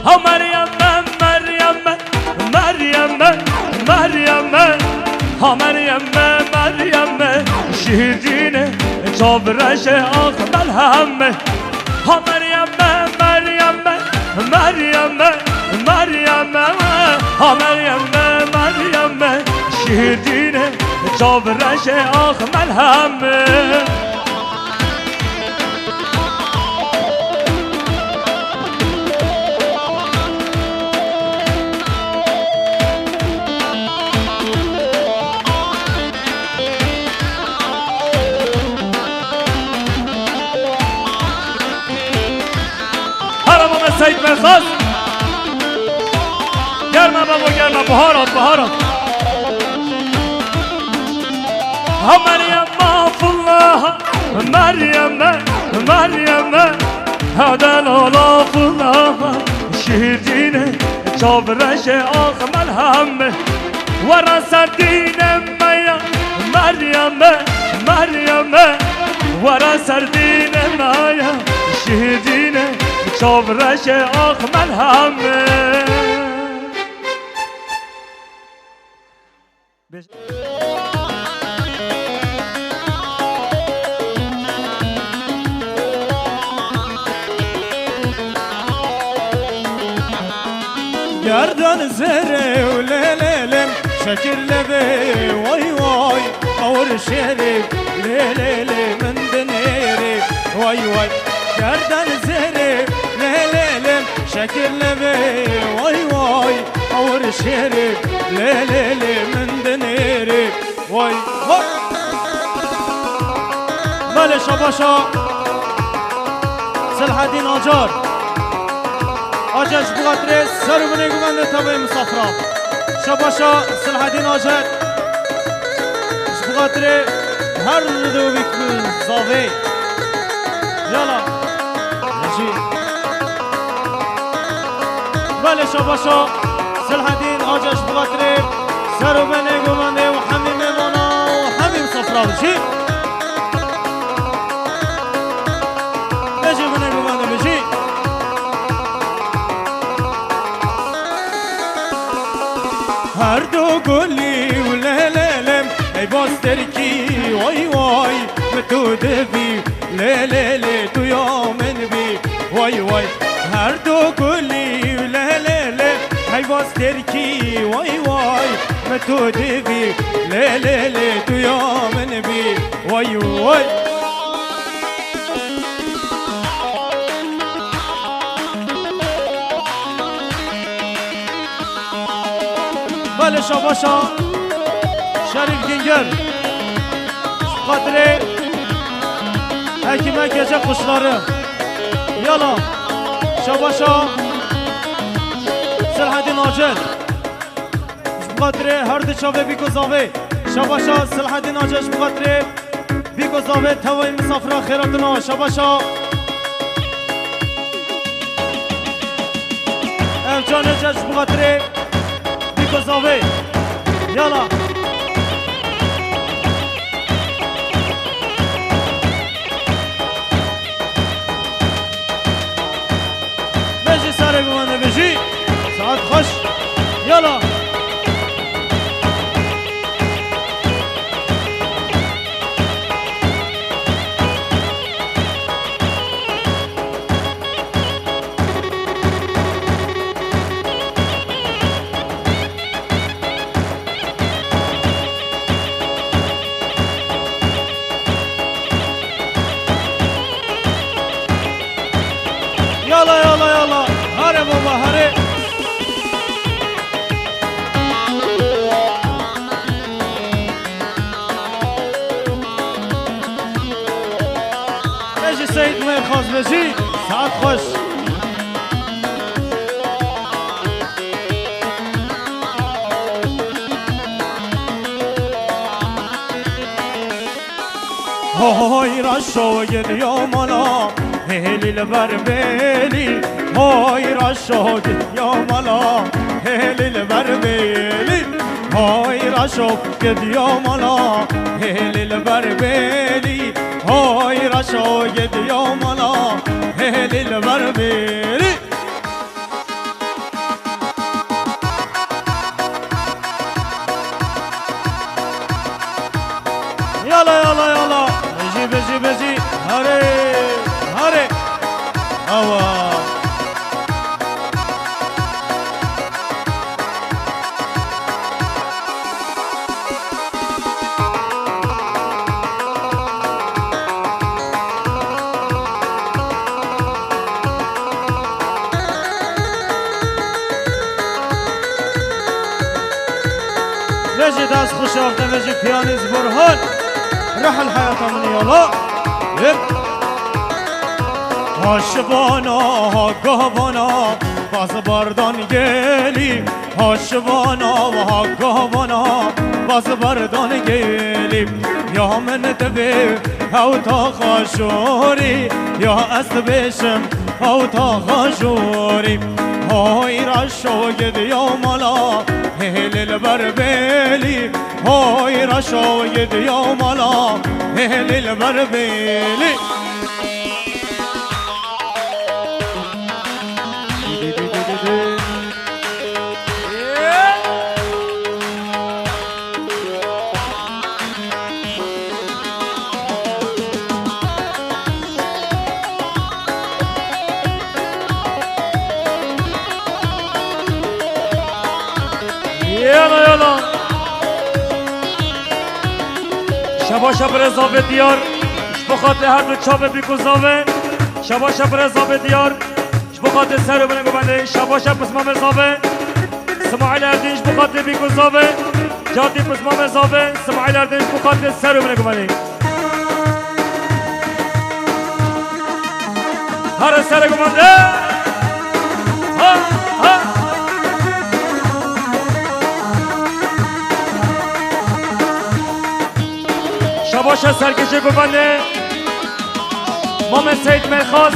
S2: ها مریم مریم مریم مریم ها مریم مریم شیرینه چابرش آخمل همه ها مریم مریم مریم مریم ها مریم مریم شیرینه چابرش آخمل همه سید مرخاص گرمه بابا گرمه بهارات بهارات ها مریم مافالله مریم مریم ها دلالا فالله شیرینه چابرش آخمل همه ورا سردینه میا مریم مریم ورا سردینه میا شیرینه چابرش آخمل همه
S1: گردن زره و لیلم شکر لبه وای وای اور شیری لیلی من دنیری وای وای گردن زره لیلم شکر لبه وای وای اور شیری لیلی من دنیری وای وای بله شباشا صلاح الدین آجار آجاش بقدر سر و بنه گوانده تابع مسافرا شباشا صلاح الدین آجر بقدر هر دو بکن زاوی یالا نجی بله شباشا صلاح الدین آجاش بقدر سر و بنه گوانده و همین میمانا و همین مسافرا بشی بشی بنه گوانده بشی هر دو گلی و للم ای باستر کی وای وای تو دبی لی لی لی تو یا من بی وای وای هر دو گلی لی لی لی حیواز ترکی وای وای من تو دبی لی لی لی تو یا من بی وای وای بله شاباشا شریف گنگر قدره حکیمه gece kuşları yala şabaşa Selahattin Acel قدره هر دچاوه بیگذاوه شاباشا Selahattin Acel قدره بیگذاوه توای مسافر خیراتنا شاباشا امجان جش قدره بیگذاوه یالا بجی سر گمانه بجی ساعت خوش یالا Yala yala yala hare baba hare Beji Seyit Merkaz Beji saat hoş Hoyra şo gidiyor mala Helil berbeli Hoyra şo gidiyor mala Helil berbeli Hoyra şo gidiyor mala Helil berbeli Hoyra şo gidiyor mala Helil berbeli Yala yala yala Bezi bezi bezi Hare Hare Hava Bezi das خوش آفته بezi پیانیز برهان رحل حياته من يلا هاشوانا هاگاوانا باز بردان گلی هاشوانا و هاگاوانا باز بردان گلی یا من دبی او تا خاشوری یا است بشم او تا خاشوری های را شاید یا مالا هلیل بربلی های را شاید یا مالا هلیل بربلی
S2: Yala yala Şabaşa brezave diyar Şbukatli her du çabe bikuzave Şabaşa brezave diyar Şbukatli seru bine gubende Şabaşa pısma mezave İsmail Erdin şbukatli bikuzave Cadi pısma mezave İsmail Erdin şbukatli seru bine gubende Her seru gubende Ha ha شباشه سرکشه گوبنده مامن سید مرخاز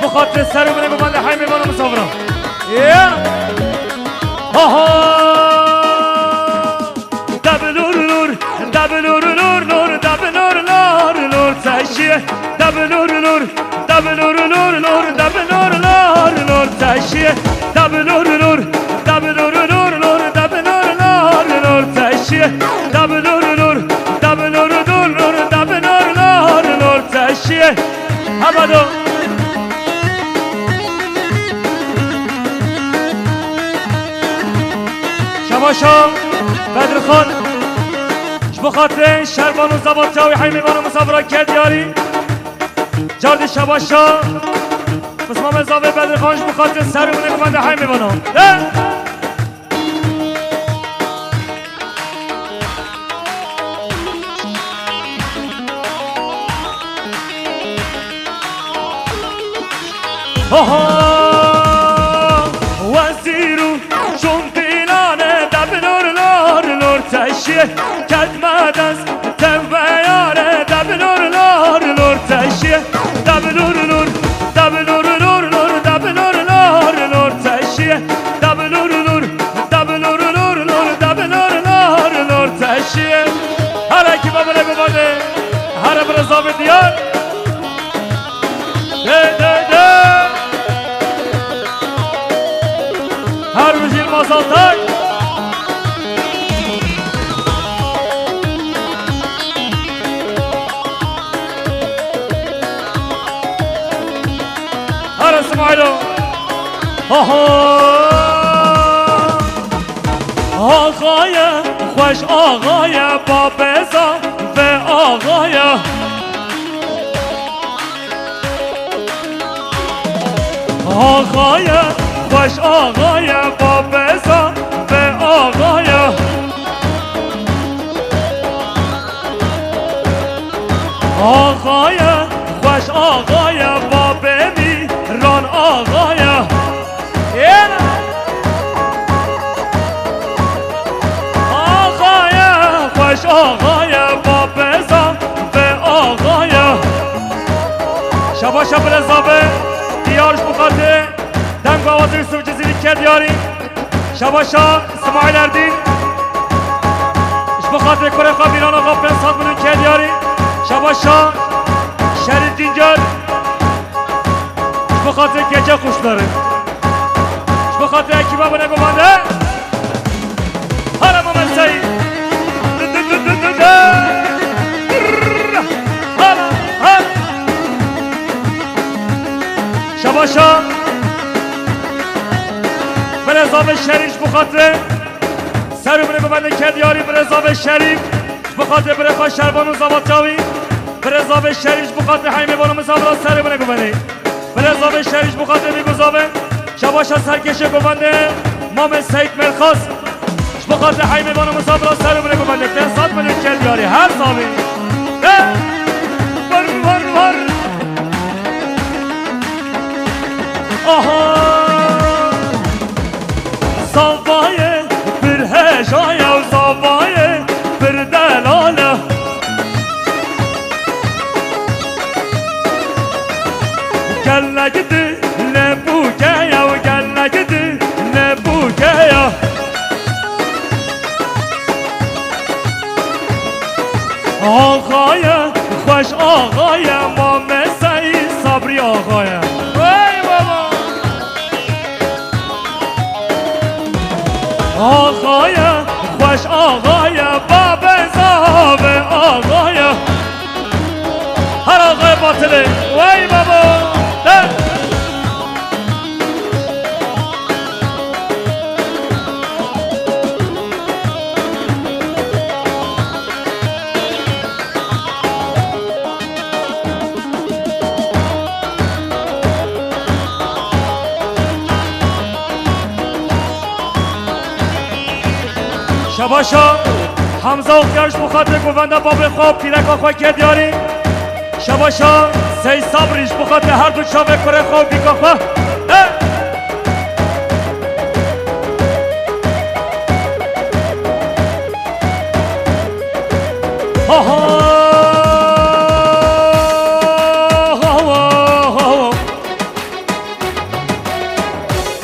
S2: بخاطر سر بره گوبنده های میوان مسافره آها دبلور لور دبلور لور لور دبلور لور لور تشیه دبلور لور دبلور لور لور دبلور لور لور تشیه دبلور لور دبلور لور لور دبلور لور لور تشیه دبلور لور دبلور لور لور دبلور لور حمدو شباشا بدر خان بخاطر شربان و زبان جاوی حیمیوان و مسافران کردیاری جارد شباشا بس ما مزاوی بدر خانش بخاطر سرمونه گفنده حیمیوانو وزیرو چون دیلانه دبلور لور لور تشیه کدمد از تنبیاره دبلور لور لور تشیه دبلور لور دبلور لور لور دبلور لور لور تشیه دبلور لور دبلور لور لور دبلور لور لور تشیه هر کی بابله بباده هر برزاب دیار هر وزیر مازالتر هر اسماعیلو آقای خوش آقای بابزا و آقای آقای خوش آقای بابزا و آقای آقای خوش آقای باب میران آقای آقای خوش آقای بابزا و آقای شبا شب رزابه دیارش بخاطر دنگ آواز یوسف جزیری کرد یاری شباشا اسماعیل اردین اش بخاطر کره خواب ایران آقا پرنس خاتمون کرد یاری شباشا شریف دینجار اش بخاطر گجه خوش داره اش بخاطر اکیبا بنه گمانده هرم آمد سعید شباشا برزاب شریف بخاطر سرمونه ببنده کرد یاری برزاب شریف بخاطر برخوا شربان و زباد جاوی برزاب شریف بخاطر حیمیوان و مسافران سرمونه ببنده برزاب شریف بخاطر میگذابه شباشا سرکش ببنده مام سید مرخاص بخاطر حیمیوان و مسافران سرمونه ببنده تنسات ملیون کرد یاری هر سامی ور آها زاوایه bir hecaya و زاوایه bir دلاله گل نگیدی نبوگه و گل نگیدی نبوگه آقای خوش آقای مامسایی صبری آقای آقای خوش آقای بابزا و آقای هر آقای باطله وای بابا شباشا حمزه اختیارش بخاطر گوونده باب خواب پیرک آخواه کرد یاری شباشا سی صبریش بخاطر هر دو چاوه کره خواب بیک آخواه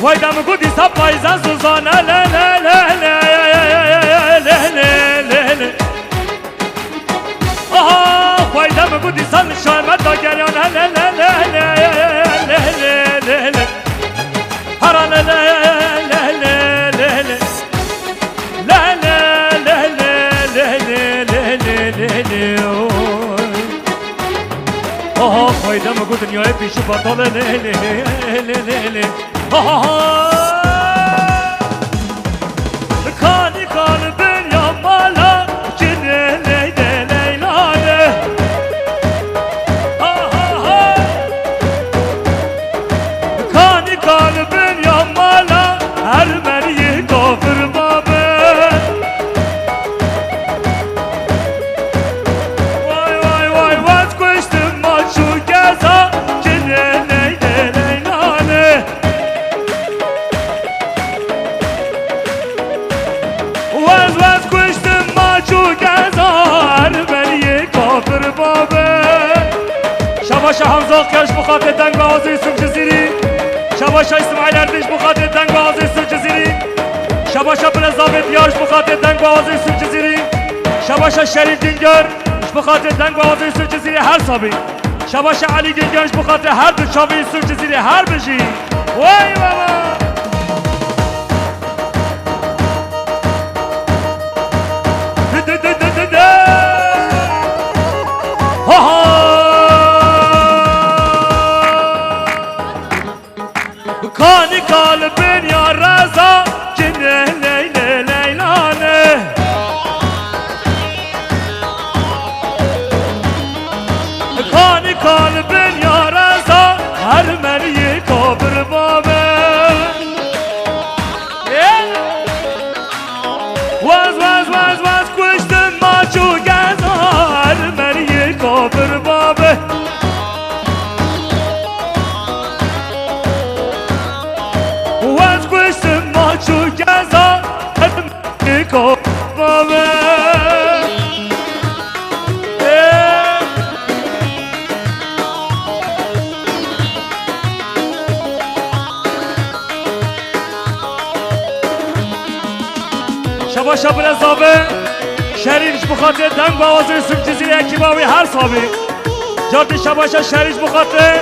S2: وای دم گودی سب پایزن سوزانه له له له له فایده بودی سال شایمت دا گریان له له له له له له له هران له له له له له له له له له له له له ها فایده مگو دنیای پیش و بطال لیلی کانی کان بنیا مالا کنه لیلانه کانی کان بنیا مالا هر مریه کافر بابه وای وای وای وز کشتم ما چو گزا کنه لیلانه وز کشتم ما چو گزا هر مریه کافر بابه شباش حمزه کرش بخاطر دنگ آزی سوق جزیری شباش اسماعیل اردش بخاطر دنگ آزی سوق جزیری شباش بلزابت یارش بخاطر دنگ آزی سوق جزیری شباش شریف دینگر بخاطر دنگ آزی سوق جزیری هر صابی شباش علی دینگرش بخاطر هر دو چاوی سوق جزیری هر بجی وای بابا کانی کال بنیا رزا کنه لیلانه کانی کال بنیا رزا هر مریه کابر بابه وز کشتن ما چو گزا هر مریه کابر بابه وز کشتن ما چو گزا هر مریه کابر بابه شبا بلزابه شریفش بخاطر دنگ با آوازه سوق جزیره اکی باوی هر صابی جاردی شباشا شریفش بخاطر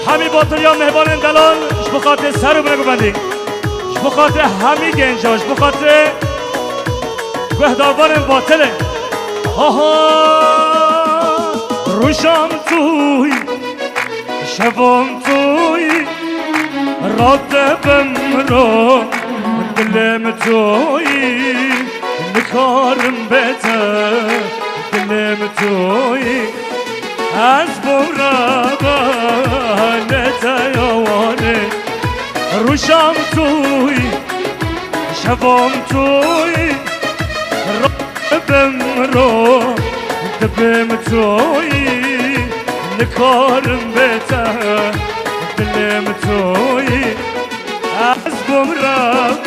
S2: همی باطلیا مهبان اندلال بخاطر سر و بنگو بندی بخاطر همی گنجاش بخاطر بهداربان باطله روشم توی شبام توی راتبم رو دلم توی نکارم بته دلم توی از برابا نتیوانه روشم توی شبام توی رابم رو دلم توی نکارم بته دلم توی از گمراه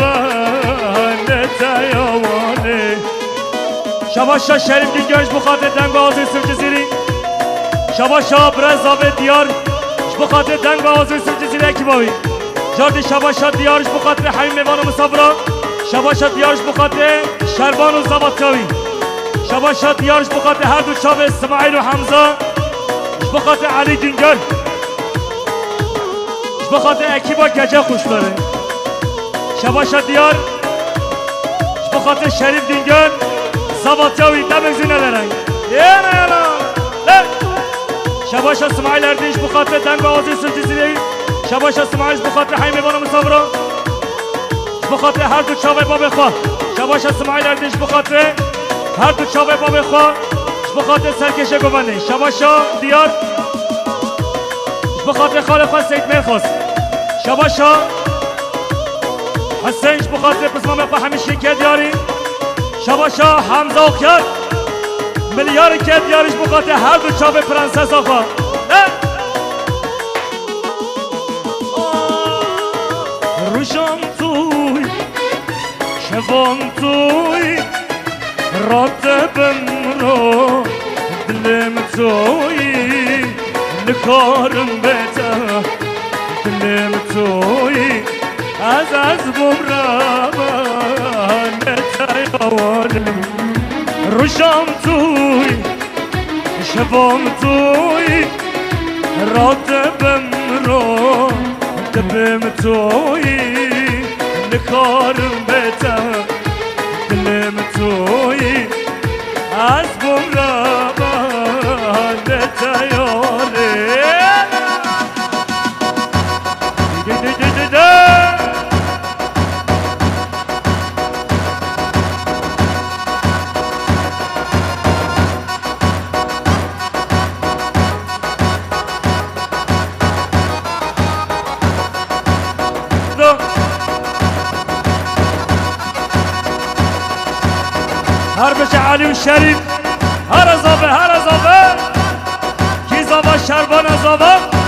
S2: نتیوانه شباشا شریف دیگرش بخاطر دنگ آزی سوق جزیری شباشا برزابه دیار بخاطر دنگ آزی سوق جزیری اکی باوی جاردی شباشا دیارش بخاطر حمیم میوان و مسافران شباشا دیارش بخاطر شربان و زبطاوی شباشا دیارش بخاطر هر دو چاو اسماعیل و حمزه بخاطر علی دینگر بخاطر اکیبا گجه خوش داره شباشا دیار بخاطر شریف دینگر زباطیاوی دمک زینه لرنگ شباشا اسماعیل اردیش بخاطر دنگ آوازی سوق جزیره شباشا اسماعیل بخاطر حیم میوان مسافران بخاطر هر دو چاوه باب خواه شباشا اسماعیل اردیش بخاطر هر دو چاوه باب خواه بخاطر سرکشه گوبنده شباشا دیار بخاطر خاله خواه سید میرخواست شباشا حسینش بخاطر پسمان بخواه همیشه که دیاری شباشا حمزه اخیار ملیار که دیارش بخاطر هر دو چاپ پرنسس آخواه روشم توی شبام توی راتبم رو دلم توی نکارم بته دلم توی از بمرابا نتیوانه روشم توی شبام توی راتبم رو دلم توی نکارم بته دلم توی از بمرابا نتیوانه هر بچه علی و شریف هر زابه کی زابه شربان زابه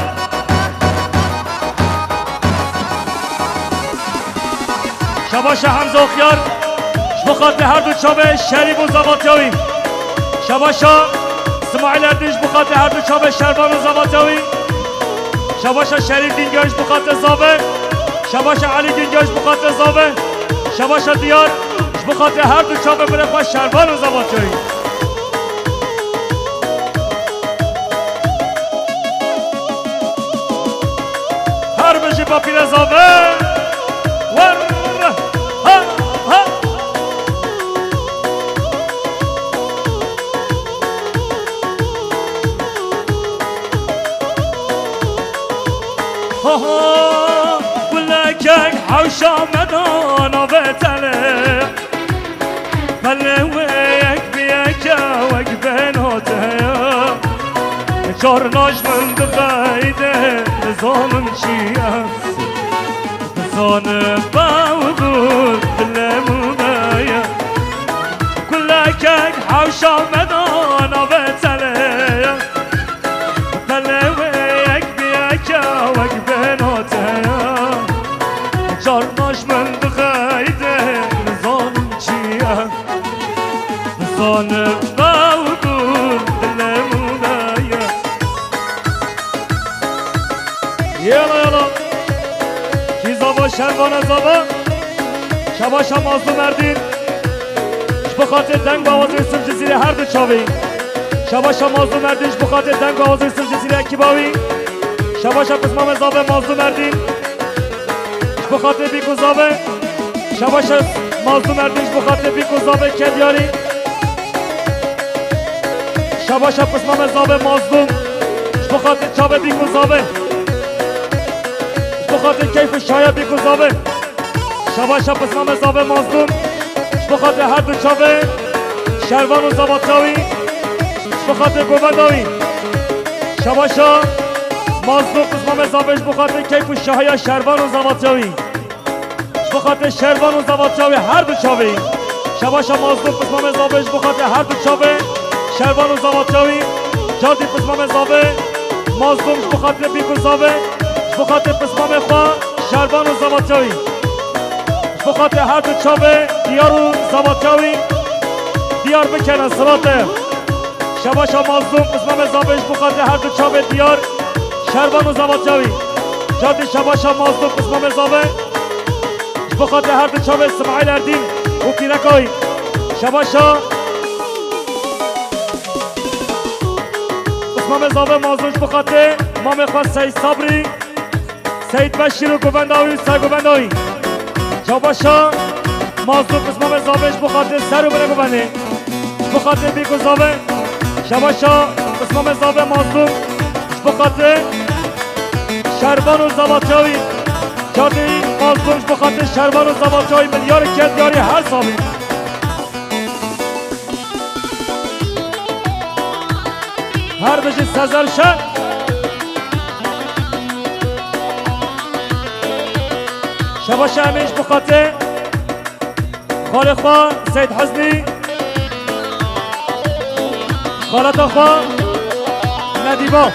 S2: شباش حمزه و خیار بخاطر هر دو چابه شریف و زاباتیاوی شباشا اسماعیل اردیش بخاطر هر دو چابه شربان و زاباتیاوی شباشا شریف دینگاش بخاطر زابه شباشا علی دینگاش بخاطر زابه شباشا دیار بخاطر هر دو چابه بره خواه شربان و زاباتیاوی هر بشی با پیر زابه ولكن حوشة مدانا بتله بله ويك بيك وقبين هوتها جارناش من دخايده ظالم شيئا ظالم باوضول بالمبايا ولكن حوشة مدانا بتله بله ويك بيك وقبين هوتها جارناش من دخايده ظالم شيئا ظالم باوضول بالمبايا يلا کی زابا شربان زابا شباشا مازدو مردین بخاطر دنگ بوازه سر جزیره هر دو چاوی شباشا مازدو مردینش بخاطر دنگ بوازه سر جزیره اکی باوی شباشا پسمام زابه مازدو مردین بخاطر بیکو زابه شباشا مازدو مردینش بخاطر بیکو زابه کدیاری شباشا پسمام زابه مازدوم بخاطر چاوه بیکو زابه بخاطر کیف و شایع بیکو زابه شباشا پسمام زابه مازدوم بخاطر هر دو چاوه شروان و زاباتاوی بخاطر گوبنداوی شباشا مازدوم پسمام زابش بخاطر کیف و شایع شروان و زاباتاوی بخاطر شروان و زاباتاوی هر دو چاوه شباشا مازدوم پسمام زابش بخاطر هر دو چاوه شروان و زاباتاوی جادی پسمام زابه مازدوم بخاطر بیکو زابه بخاطر پسمام خواه شربان و زباتاوی بخاطر هر دو چاوه دیار و زباتاوی دیار بکنن صلاته شباشا مازدوم پسمام زابش بخاطر هر دو چاوه دیار شربان و زباتاوی جادی شباشا مازدوم پسمام زابه بخاطر هر دو چاوه اسماعیل اردین و پیرکای شباشا پسمام زابه مازدومش بخاطر مام خواه سید صبری سید بشیر و گوبنداوی سر گوبنداوی شباشا مازدوم پسمام زابش بخاطر سر و بره گوبنده بخاطر بیکو زابه شباشا پسمام زابه مازدوم بخاطر شربان و زباتاوی جادی مازدومش بخاطر شربان و زباتاوی ملیار کدیاری هر سامی هر بجی سزر شد شباشا همیش بخاطر خال خواه سید حزنی خالتا خواه ندیبا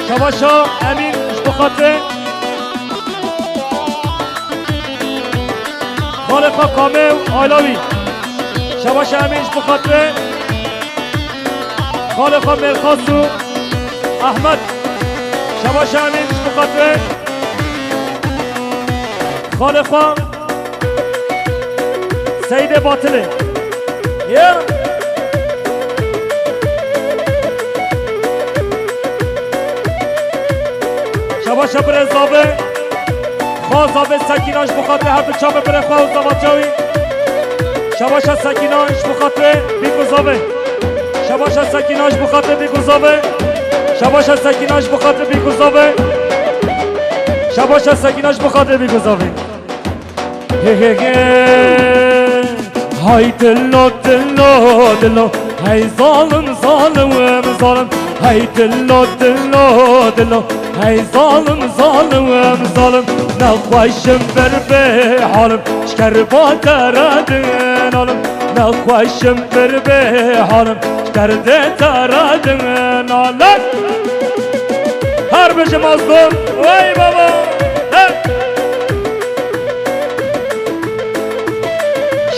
S2: شباشا امین بخاطر خال خواه کامه و آلاوی شباشا امینش بخاطر خال خواه مرخاص و احمد شباشا امینش بخاطر خال خواه سید باطله شباشا بره زابه خواه زابه سکیناش بخاطر هر دو چابه بره خواه و زباتاوی شباشا سکیناش بخاطر بیکو زابه شباشا سکیناش بخاطر بیکو زابه شباشا سکیناش بخاطر بیکو زابه شباشا سکیناش بخاطر بیکو زابه های دلو دلو دلو های ظالم ظالم ظالم های دلو دلو دلو های ظالم ظالم ظالم نخوشم بر به حالم شکر با دردن عالم نخوشم بر به حالم درد تردن نالک هر بشه مازدون وای بابا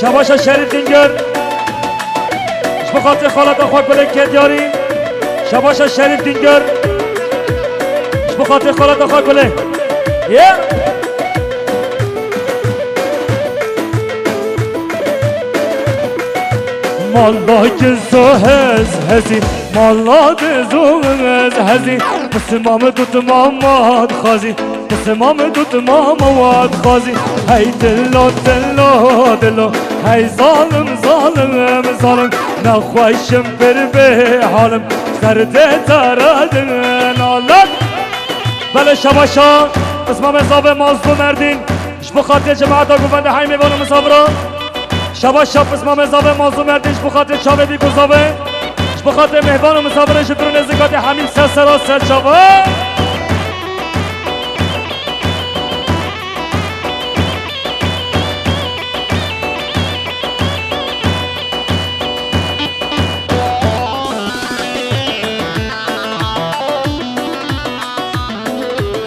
S2: شباشا شریف دینگر بخاطر خالت خواه کلک که دیاری شباشا شریف دینگر بخاطر خالت خواه کلک مالا که زوهز هزی مالا ده زوهز هزی بسمام دوت ماماد خازی بسمام دوت ماماد خازی هی دلو دلو دلو هی ظالم ظالم ظالم نخوشم بر به حالم سرده تردن آلک بله شباشا اسمام حساب مازدو مردین بخاطر جماعت ها گفنده های میوانم حساب را شباش شب اسمام حساب موضوع مردش بخاطر چاوه گذابه بخاطر مهبان و مسافر شکر و نزدیکات همین سرا سر چاوه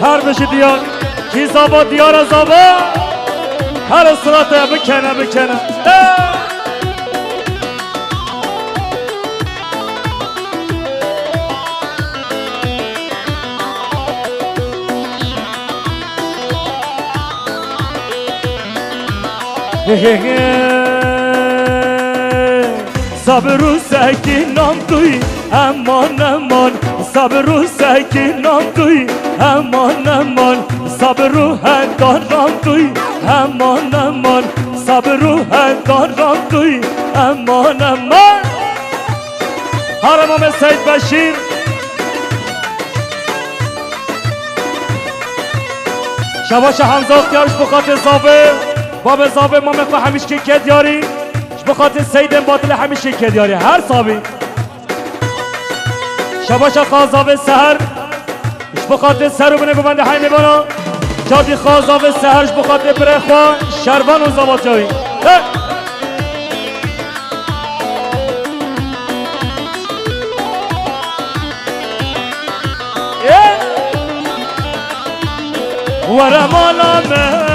S2: هر بشه دیار کی زابا دیار زابا هر صورت بکنه بکنه صبر و سکینم توی امان امان صبر و سکینم توی امان امان صبر و هدارم توی امان امان صبر و هدارم توی امان امان حرمام سید بشیر شباش حمزه اختیارش بخاطر زابه باب زابه ما مخواه همیش که دیاری بخاطر سید باطل همیشه که دیاری هر صابی شباش خوازاوه سهر بخاطر سر و بنه گوونده های میبانا جادی خوازاوه سهرش بخاطر بره خواه شربان و زابات جایی ورمالامه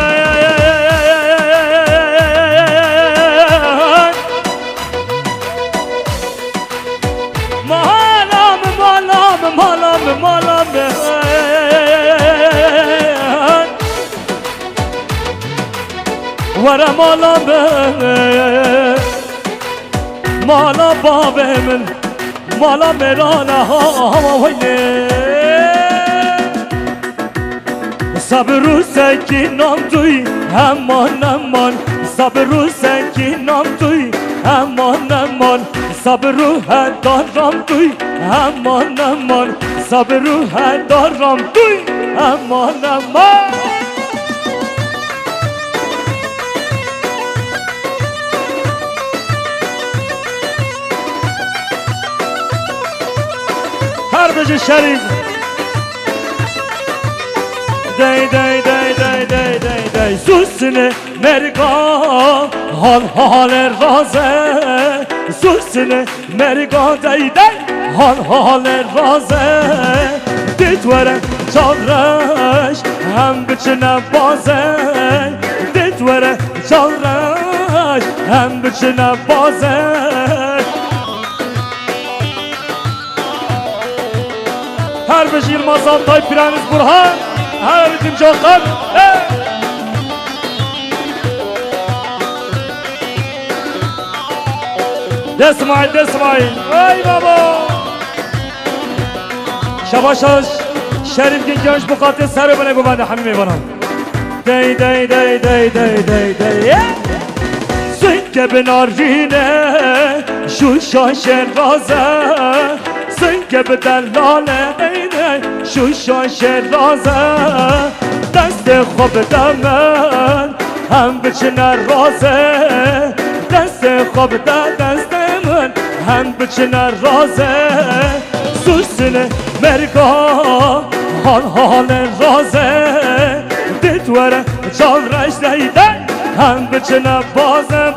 S2: مالام ورا مالام مالا باب من مالا میرانا هوایه صبر و سکینم توی امان امان صبر و سکینم توی امان امان صبر و هدارم توی امان امان صبر و هدارم توی امان امان هر بجه شریف دی دی دی دی دی دی دی سوسنه مرگا حال رازه سوسنه مرگا دی دی حال رازه دیتوره چالرش هم بچنه بازه دیتوره چالرش هم بچنه بازه هر بشیر مازام تای پیرانیز برهان هر بیتیم جاقب دسمایل دسمایل ای بابا شباشاش شریف گنجانش بخاطر سر بنه گوونده همین میبانم دی دی دی دی دی دی دی سنگ به نارینه شوشا شرازه سنگ به دلاله شوشا شرازه دست خوب دمن هم بچنه رازه دست خوب دست من هم بچنه رازه سوسنه مرگا حال رازه دیتوره چال رش دیده هم بچنه بازه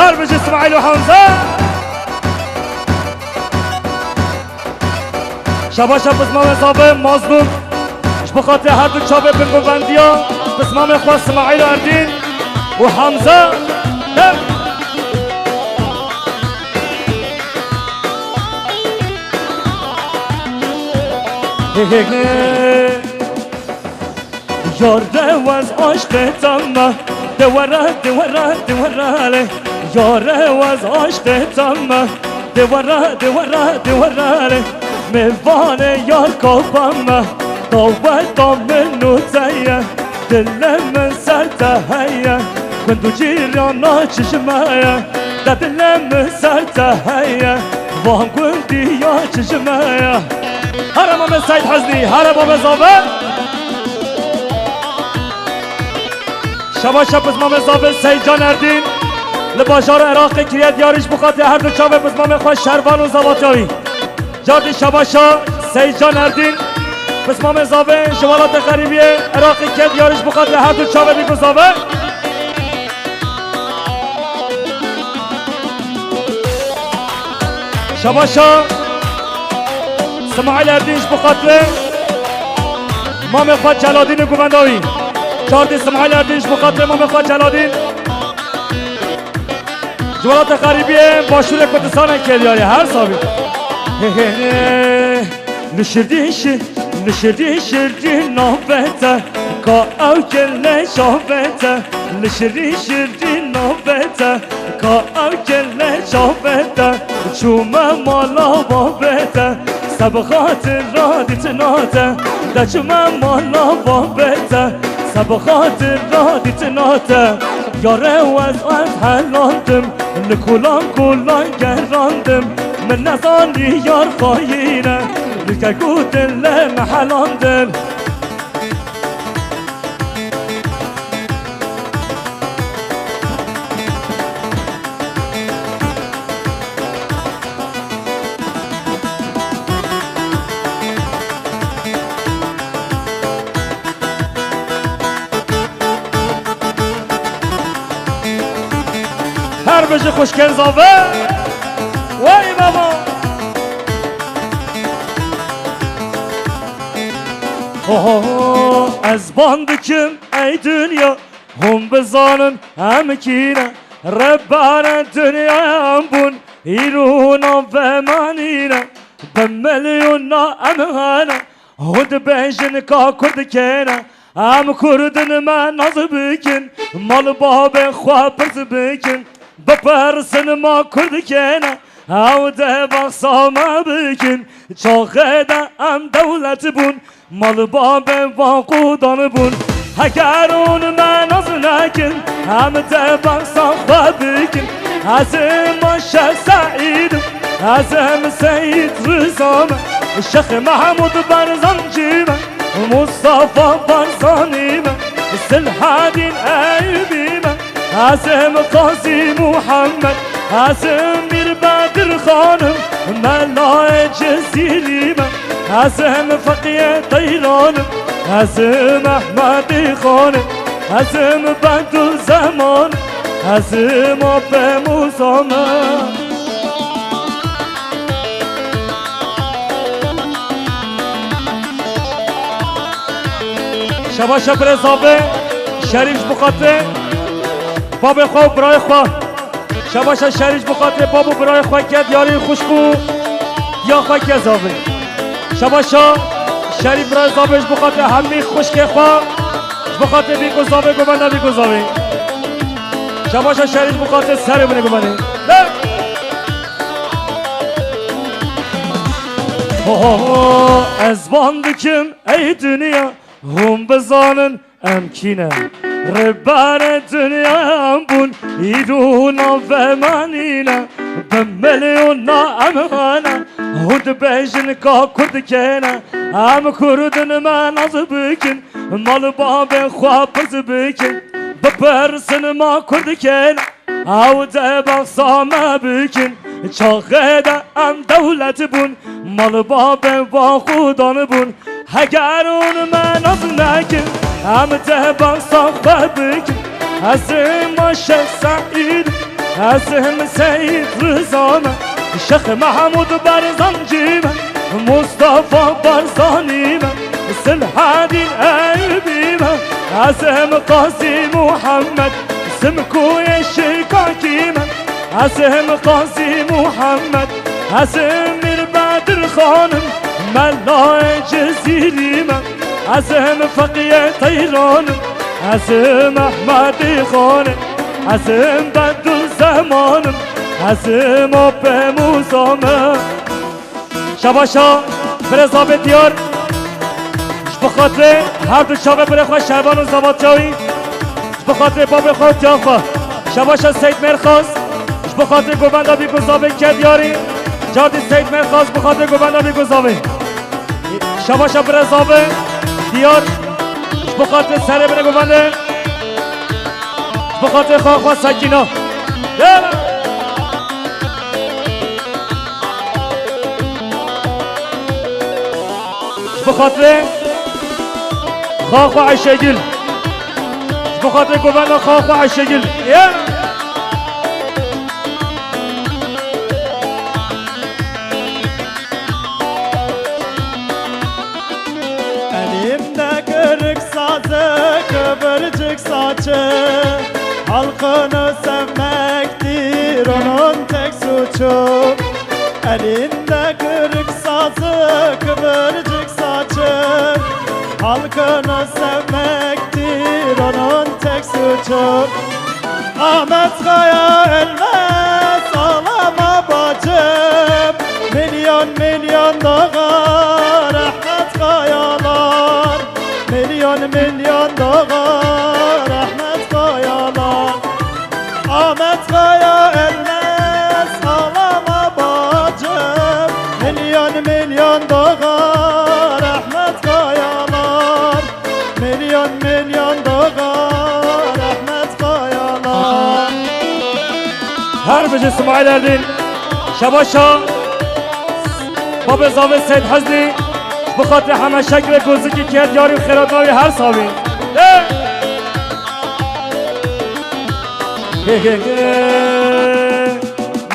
S2: هر بج اسماعیل و حمزه شبا شب بسمام صابه مظلوم بخاطر هر دو چابه بنگوندیا بسمام خواه اسماعیل و اردین و حمزه یار از عشق تمه دوره دوره دوره یار از عشق تمه دوره دوره دوره میوان یار کافمه داوت منو تیه دل من سر تهیه کندو جیرانا چشمه در دل من سر تهیه وان کندی یا چشمه هر امام سید حزنی هر امام زابه شبا شب بزمام زابه سید جان اردین لباشار عراق کریت یاریش بخاطر هر دو چاوه بزمام خواه شروان و زواتیاوی جادی شبا شا سید جان اردین بزمام زابه شمالات غریبیه عراق کریت یاریش بخاطر هر دو چاوه بیگو زابه شبا شا اسماعیل اردینش بخاطر مام خواه جلادین گومنداوی چارد اسماعیل اردینش بخاطر مام خواه جلادین جوالات غریبیه باشور کردستان کلیاری هر صابی نشردی شردی نابته کا او کل شابته نشردی نابته کا او کل شابته چومه مالا بابته سبخات رادت ناته دچمه مالا بابته سبخات رادت ناته یاره وز حلاندم لکولان کولان گراندم من نزانی یار خواهینه لکرکو دل محلاندم هر بجه خوشکن زاوه وای بابا از باندکم ای دنیا هم بزانن هم کینه ربان دنیا هم بون ایرونا و منینه به میلیونا امهانه هد بینجن که کرد کنه هم کردن من ناز بکن مال باب خواه پرز بکن بپرسن ما کرد کنه او ده بخصامه بکن چاقه ده هم دولت بون مال باب واقودان بون اگر اون من از نکن هم ده بخصام خواه بکن از ما شه سعیدم از هم سید رزامه شیخ محمود برزان جیمه مصطفى برزانيمه سلحادين أيبيمه عزم قاسي محمد عزم مير بدر خانم ملاي جزيريمه عزم فقيه طيرانم عزم احمد خانم عزم بدر زمان عزم اب موسامه شبا شب رزابه شریف بخاطر باب خواه برای خواه شبا شب شریف بخاطر بابو برای خواه کد یاری خوشبو یا خواه کد زابه شبا شب شریف برای زابهش بخاطر همی خوشک خواه بخاطر بیگو زابه گمانده بیگو زابه شبا شب شریف بخاطر سر بونه گمانده از باندکم ای دنیا هم بزانن امکینه ربان دنیا هم بون ایرونا و منینه به میلیونا امهانه هد بیجن که کرد کنه هم کردن من از بکن مال باب خواه پرز بکن بپرسن ما کرد کنه او ده بخصامه بکن چاقه ده هم دولت بون مال باب واقودان بون اگر اون من از نکن هم ده بخصام خواه بکن از ما شه سعید اسم سید رزامه شیخ محمود برزنجیمه مصطفى برزانیمه سلحادین ایبیمه اسم قاسم محمد اسم کوی شکاکیمه اسم قاسم محمد اسم میر بدر خانم ملای جزیریمه اسم فقیه تیرانم اسم احمد خانم اسم بدر زمانم اسم آب موزامه شباشا بره زابط دیار بخاطر هر دو شاقه بره خواه شهبان و زباد جاوی بخاطر باب خود جافا شباشا سید مرخواست بخاطر گوبنده بی گذابه که دیاری جادی سید مرخواست بخاطر گوبنده بی گذابه شباشا بره زابه دیار بخاطر سره بره گوبنده بخاطر خواه سکینا بخاطر خواه عشقیل بخاطر گوبنده خواه عشقیل
S1: Elimde kırık sazı kıvırcık saçı Halkını sevmektir onun tek suçu Elinde kırık sazı kıvırcık saçı Halkını sevmektir onun tek suçu Ahmet Kaya ölmez ağlama bacım Milyon milyon doğar Ahmet Kayalar Milyon milyon doğar Ahmet Kayalar Ahmet Kaya ölmez ağlama bacım Milyon milyon doğar Ahmet Kayalar Milyon milyon doğar Ahmet Kayalar
S2: هر بجه اسماعیل اردین شباشا باب زاوه سید حزنی بخاطر همه شکل گوزی که کرد یاری خیراتناوی هر ساوی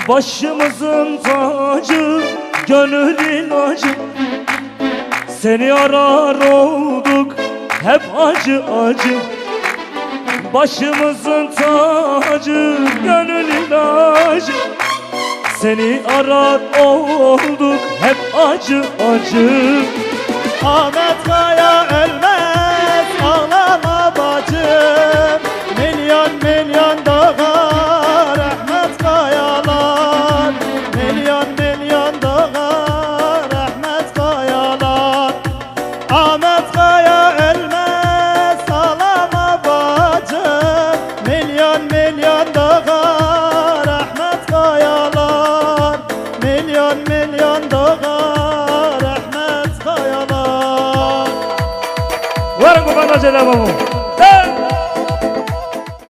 S2: başımızın tacı gönül ilacı seni arar olduk hep acı acı başımızın tacı gönül ilacı seni arar olduk hep acı acı
S1: Ahmet Kaya ölmez ağlama bacım Milyon milyon doğar Ahmet Kayalar Milyon milyon doğar Ahmet Kayalar Ahmet Kaya ölmez ağlama bacım Milyon milyon doğar Ahmet Kayalar Milyon milyon doğar Ahmet Kayalar
S2: Varın bu bana Cenab-ı